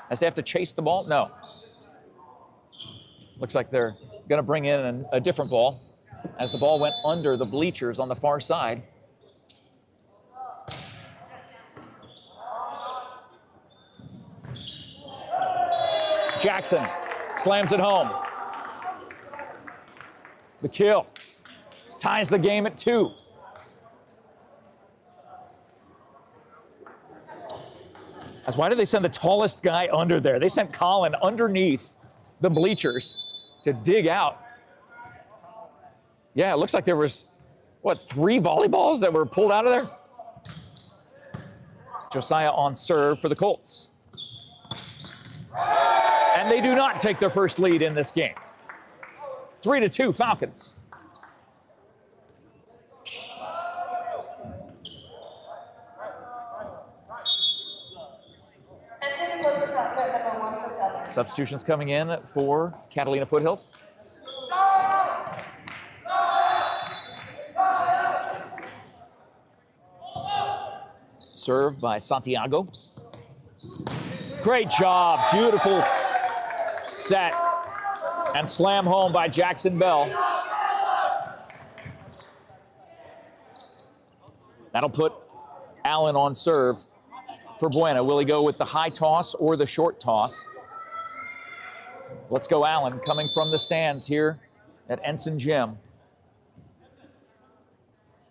As they have to chase the ball? No. Looks like they're going to bring in a different ball as the ball went under the bleachers on the far side. Jackson slams it home. The kill ties the game at 2. That's why did they send the tallest guy under there? They sent Colin underneath the bleachers to dig out. Yeah, it looks like there was, what, 3 volleyballs that were pulled out of there? Josiah on serve for the Colts. And they do not take their first lead in this game. 3-2 Falcons. Substitutions coming in for Catalina Foothills. Served by Santiago. Great job, beautiful set and slam home by Jackson Bell. That'll put Allen on serve for Buena. Will he go with the high toss or the short toss? Let's go Allen, coming from the stands here at Ensign Gym.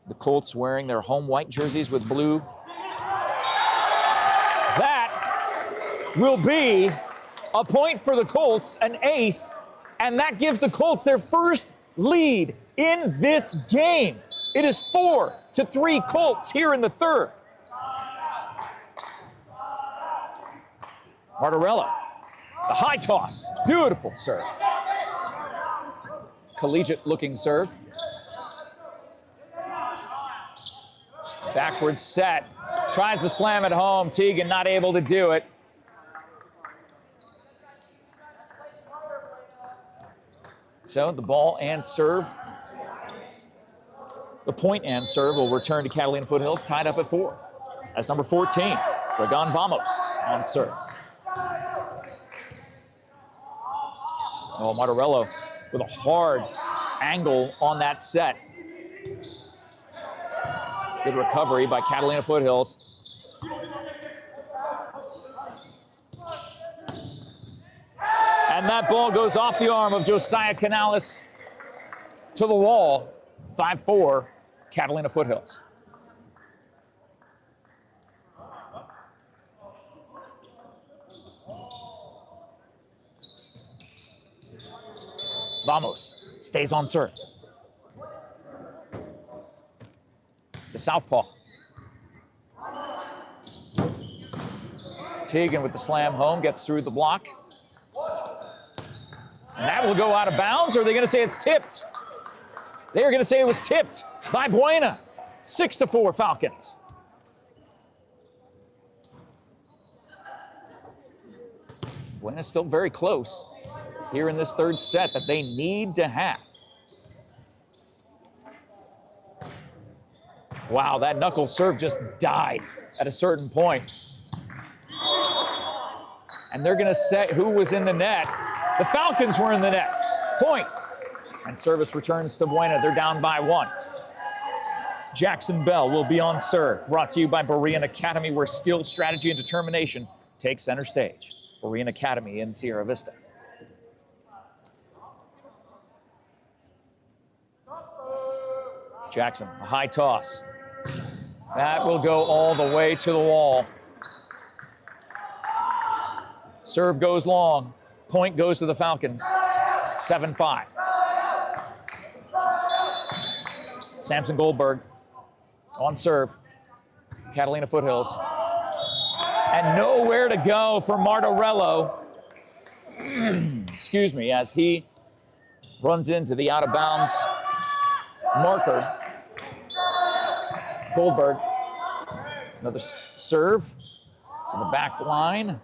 The Colts wearing their home white jerseys with blue. That will be a point for the Colts, an ace, and that gives the Colts their first lead in this game. It is 4-3 Colts here in the third. Martorella, the high toss, beautiful serve. Collegiate-looking serve. Backwards set, tries to slam it home. Tegan not able to do it. So the ball and serve, the point and serve will return to Catalina Foothills, tied up at 4. That's number 14, Dragon Vamos on serve. Oh, Martorello with a hard angle on that set. Good recovery by Catalina Foothills. And that ball goes off the arm of Josiah Canales to the wall. 5-4, Catalina Foothills. Vamos stays on serve. The southpaw. Tegan with the slam home, gets through the block. And that will go out of bounds, or are they going to say it's tipped? They are going to say it was tipped by Buena. 6-4 Falcons. Buena's still very close here in this third set that they need to have. Wow, that knuckle serve just died at a certain point. And they're gonna say who was in the net. The Falcons were in the net. Point. And service returns to Buena. They're down by 1. Jackson Bell will be on serve. Brought to you by Berean Academy, where skill, strategy, and determination take center stage. Berean Academy in Sierra Vista. Jackson, a high toss. That will go all the way to the wall. Serve goes long. Point goes to the Falcons. 7-5. Samson Goldberg on serve. Catalina Foothills. And nowhere to go for Martorello. Excuse me, as he runs into the out of bounds marker. Goldberg. Another serve to the back line.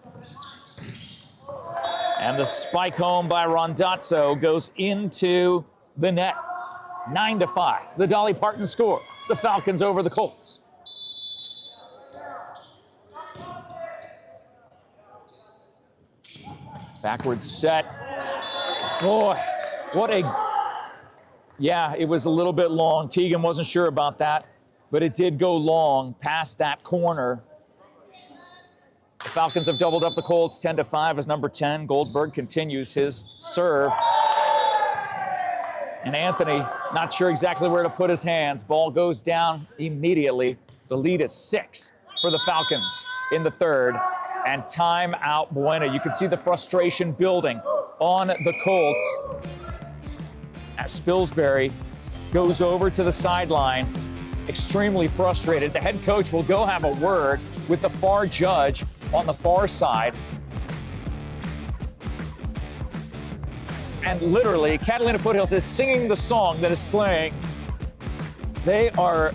And the spike home by Rondazzo goes into the net. 9-5. The Dolly Parton score. The Falcons over the Colts. Backwards set. Boy, what a... Yeah, it was a little bit long. Tegan wasn't sure about that, but it did go long past that corner. The Falcons have doubled up the Colts 10-5 as number 10. Goldberg continues his serve. And Anthony, not sure exactly where to put his hands. Ball goes down immediately. The lead is 6 for the Falcons in the third. And timeout Buena. You can see the frustration building on the Colts as Spilsbury goes over to the sideline, extremely frustrated. The head coach will go have a word with the far judge on the far side. And literally, Catalina Foothills is singing the song that is playing. They are,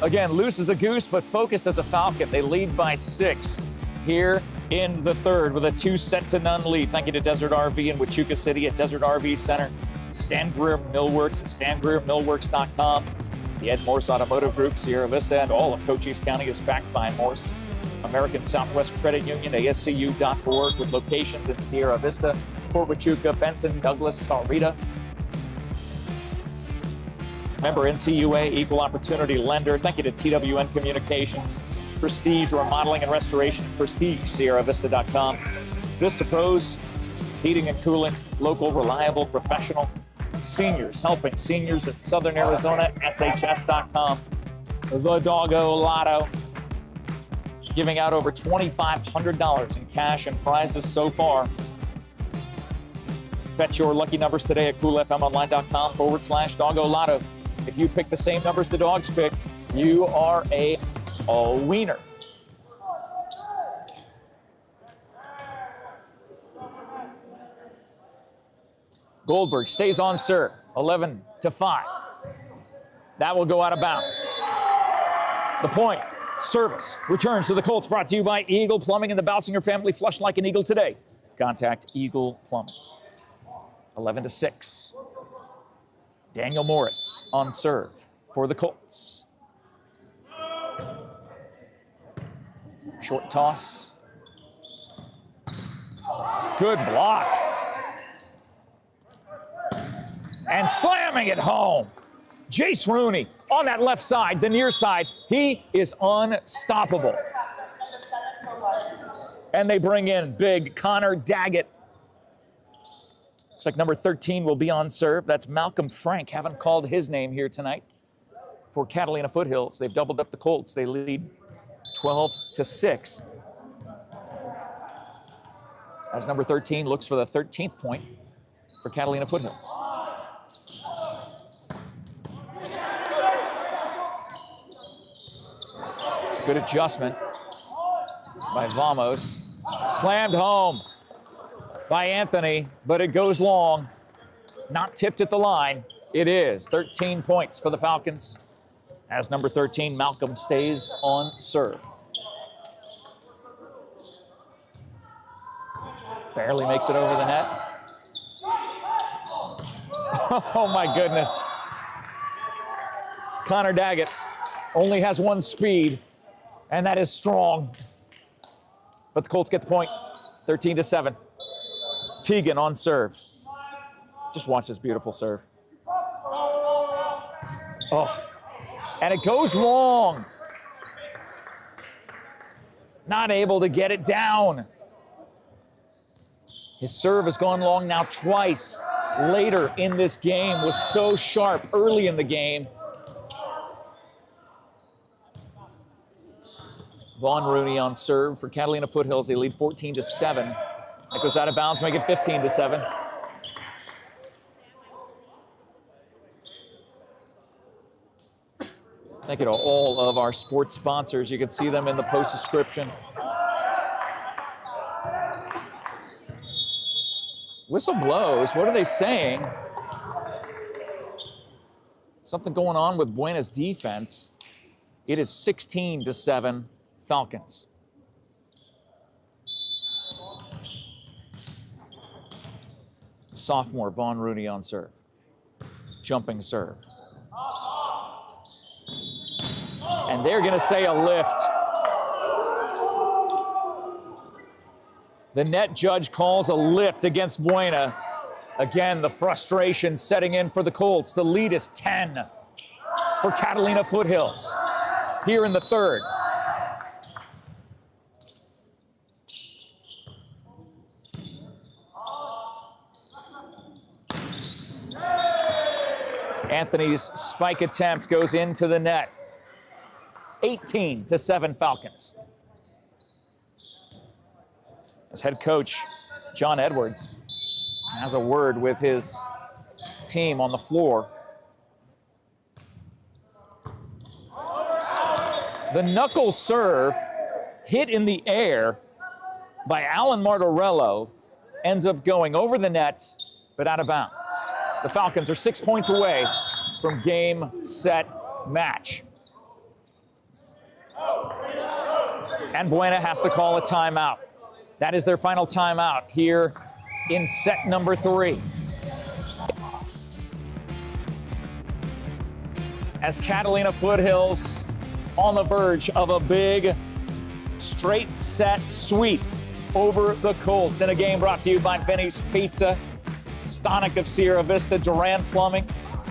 again, loose as a goose, but focused as a falcon. They lead by 6 here in the third with a 2-0 lead. Thank you to Desert RV in Huachuca City at Desert RV Center. Stan Greer Millworks at stangreermillworks.com. The MORSE Automotive Group, Sierra Vista, and all of Cochise County is backed by MORSE. American Southwest Credit Union, ASCU.org, with locations in Sierra Vista, Fort Huachuca, Benson, Douglas, Sahuarita. Member NCUA, Equal Opportunity Lender. Thank you to TWN Communications, Prestige Remodeling and Restoration, PrestigeSierraVista.com. Vista Pros, heating and cooling, local, reliable, professional. Seniors, helping seniors in Southern Arizona, SHS.com. The Doggo Lotto, giving out over $2,500 in cash and prizes so far. Bet your lucky numbers today at coolfmonline.com/Doggo Lotto. If you pick the same numbers the dogs pick, you are a wiener. Goldberg stays on serve, 11-5. That will go out of bounds. The point, service, returns to the Colts, brought to you by Eagle Plumbing and the Balsinger family. Flush like an eagle today. Contact Eagle Plumbing. 11-6. Daniel Morris on serve for the Colts. Short toss. Good block. And slamming it home. Jace Rooney on that left side, the near side. He is unstoppable. And they bring in big Connor Daggett. Looks like number 13 will be on serve. That's Malcolm Frank. Haven't called his name here tonight for Catalina Foothills. They've doubled up the Colts. They lead 12-6. As number 13 looks for the 13th point for Catalina Foothills. Good adjustment by Vamos. Slammed home by Anthony, but it goes long. Not tipped at the line. It is 13 points for the Falcons as number 13, Malcolm, stays on serve. Barely makes it over the net. Oh my goodness. Connor Daggett only has one speed, and that is strong. But the Colts get the point, 13-7. Teagan on serve. Just watch this beautiful serve. Oh, and it goes long. Not able to get it down. His serve has gone long now twice. Later in this game was so sharp early in the game. Vaughn Rooney on serve for Catalina Foothills. They lead 14-7. That goes out of bounds, make it 15-7. Thank you to all of our sports sponsors. You can see them in the post description. Whistle blows. What are they saying? Something going on with Buena's defense. It is 16-7 Falcons. Sophomore Vaughn Rooney on serve. Jumping serve. And they're going to say a lift. The net judge calls a lift against Buena. Again, the frustration setting in for the Colts. The lead is 10 for Catalina Foothills here in the third. Anthony's spike attempt goes into the net. 18-7 Falcons. As head coach John Edwards has a word with his team on the floor. The knuckle serve hit in the air by Alan Martorello ends up going over the net, but out of bounds. The Falcons are 6 points away from game, set, match. And Buena has to call a timeout. That is their final timeout here in set number 3. As Catalina Foothills on the verge of a big straight set sweep over the Colts in a game brought to you by Benny's Pizza, Stonic of Sierra Vista, Duran Plumbing,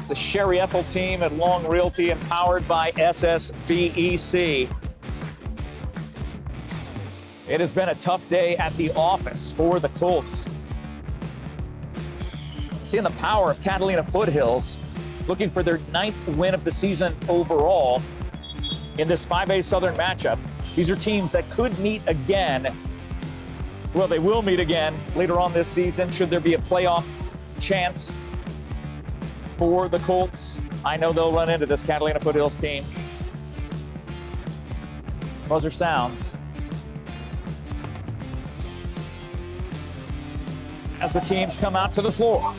the Sherry Ethel team at Long Realty, and powered by SSBEC. It has been a tough day at the office for the Colts. Seeing the power of Catalina Foothills, looking for their 9th win of the season overall in this 5A Southern matchup. These are teams that could meet again. Well, they will meet again later on this season, should there be a playoff chance for the Colts. I know they'll run into this Catalina Foothills team. Buzzer sounds as the teams come out to the floor.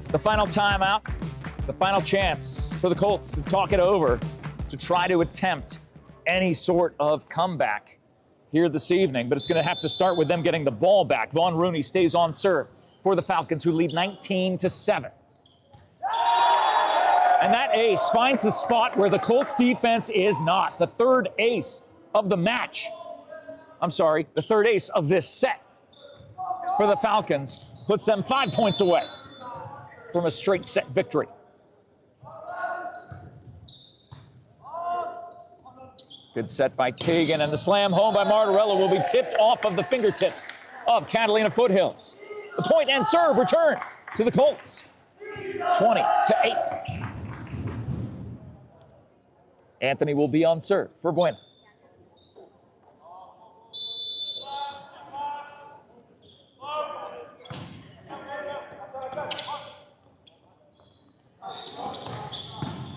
The final timeout, the final chance for the Colts to talk it over, to try to attempt any sort of comeback here this evening, but it's going to have to start with them getting the ball back. Vaughn Rooney stays on serve for the Falcons, who lead 19-7. And that ace finds the spot where the Colts defense is not. The third ace of the match. The third ace of this set for the Falcons puts them 5 points away from a straight set victory. Good set by Teagan, and the slam home by Martorello will be tipped off of the fingertips of Catalina Foothills. The point and serve return to the Colts, 20-8. Anthony will be on serve for Buena.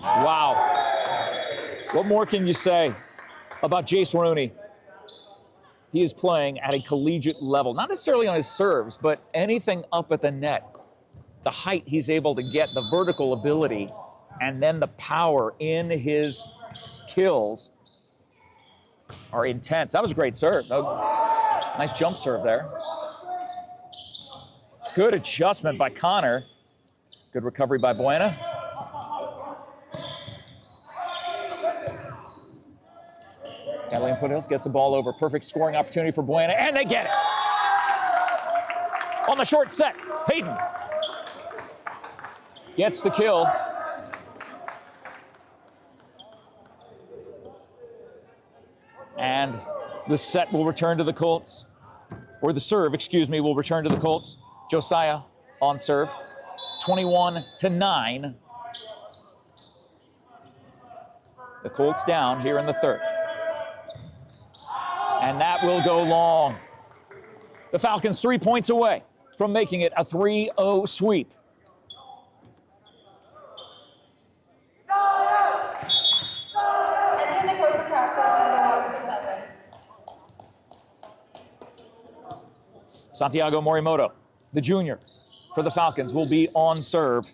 Wow. What more can you say about Jace Rooney? He is playing at a collegiate level, not necessarily on his serves, but anything up at the net. the height he's able to get, the vertical ability, and then the power in his kills are intense. That was a great serve. Nice jump serve there. Good adjustment by Connor. Good recovery by Buena. Catalina Foothills gets the ball over. Perfect scoring opportunity for Buena, and they get it. On the short set, Hayden gets the kill. And the set will return to the Colts. Or the serve, excuse me, will return to the Colts. Josiah on serve. 21-9. The Colts down here in the third. And that will go long. The Falcons 3 points away from making it a 3-0 sweep. Santiago Morimoto, the junior for the Falcons, will be on serve.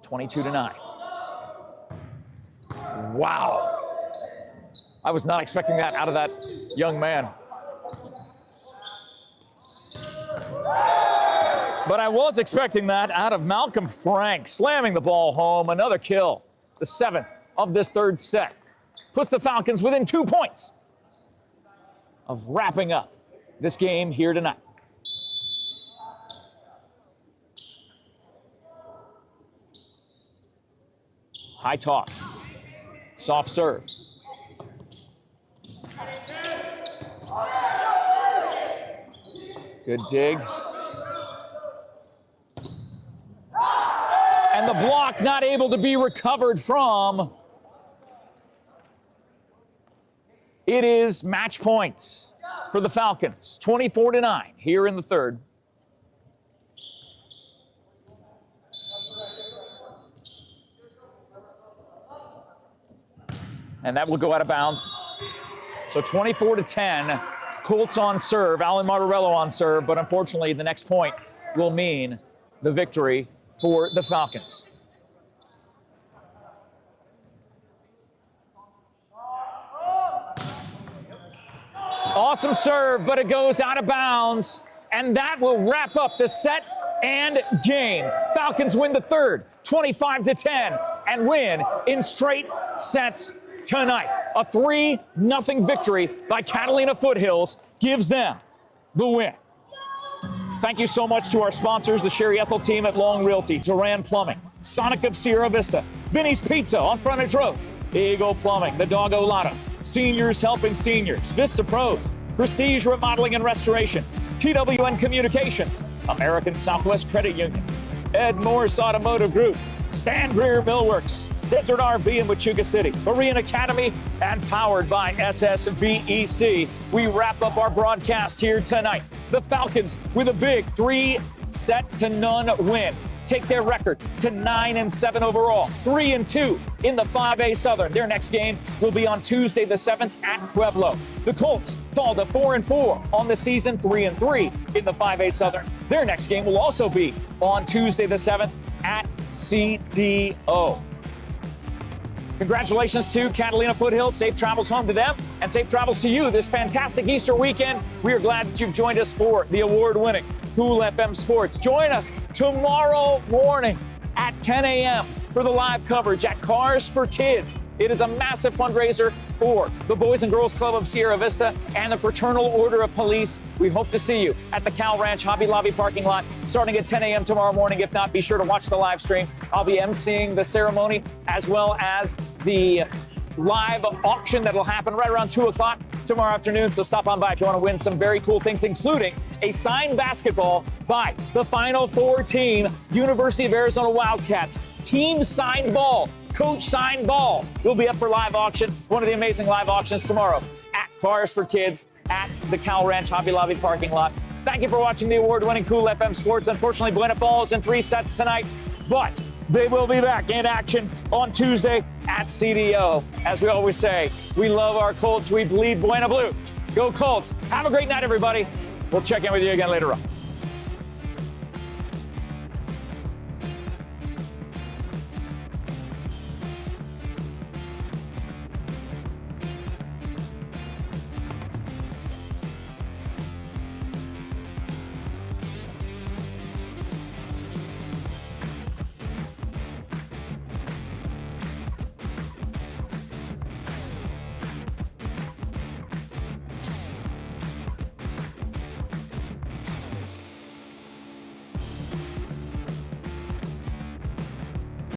22-9. Wow. I was not expecting that out of that young man. But I was expecting that out of Malcolm Frank, slamming the ball home. Another kill, the 7th of this third set. Puts the Falcons within 2 points of wrapping up this game here tonight. High toss, soft serve. Good dig. And the block not able to be recovered from. It is match point for the Falcons, 24-9 here in the third. And that will go out of bounds. So 24-10, Colts on serve, Alan Martorello on serve, but unfortunately the next point will mean the victory for the Falcons. Awesome serve, but it goes out of bounds, and that will wrap up the set and game. Falcons win the third, 25-10, and win in straight sets tonight. A 3-0 victory by Catalina Foothills gives them the win. Thank you so much to our sponsors, the Sherry Ethel team at Long Realty, Duran Plumbing, Sonic of Sierra Vista, Vinny's Pizza on Frontage Road, Eagle Plumbing, the Doggo Lotto, Seniors Helping Seniors, Vista Pros, Prestige Remodeling and Restoration, TWN Communications, American Southwest Credit Union, MORSE Automotive Group, Stan Greer Millworks, Desert RV in Wichita City, Marine Academy, and powered by SSVEC. We wrap up our broadcast here tonight. The Falcons with a big 3-0 win. Take their record to 9-7 overall, 3-2 in the 5A Southern. Their next game will be on Tuesday the 7th at Pueblo. The Colts fall to 4-4 on the season, 3-3 in the 5A Southern. Their next game will also be on Tuesday the 7th at CDO. Congratulations to Catalina Foothills. Safe travels home to them, and safe travels to you this fantastic Easter weekend. We are glad that you've joined us for the award-winning Cool FM Sports. Join us tomorrow morning at 10 a.m. for the live coverage at Cars for Kids. It is a massive fundraiser for the Boys and Girls Club of Sierra Vista and the Fraternal Order of Police. We hope to see you at the Cal Ranch Hobby Lobby parking lot starting at 10 a.m. tomorrow morning. If not, be sure to watch the live stream. I'll be emceeing the ceremony as well as the live auction that will happen right around 2 o'clock tomorrow afternoon. So stop on by if you want to win some very cool things, including a signed basketball by the Final Four team, University of Arizona Wildcats. Team signed ball, coach signed ball will be up for live auction. One of the amazing live auctions tomorrow at Cars for Kids at the Cal Ranch Hobby Lobby parking lot. Thank you for watching the award-winning Cool FM Sports. Unfortunately, Buena falls in 3 sets tonight, but they will be back in action on Tuesday at CDO. As we always say, we love our Colts. We bleed Buena Blue. Go Colts. Have a great night, everybody. We'll check in with you again later on.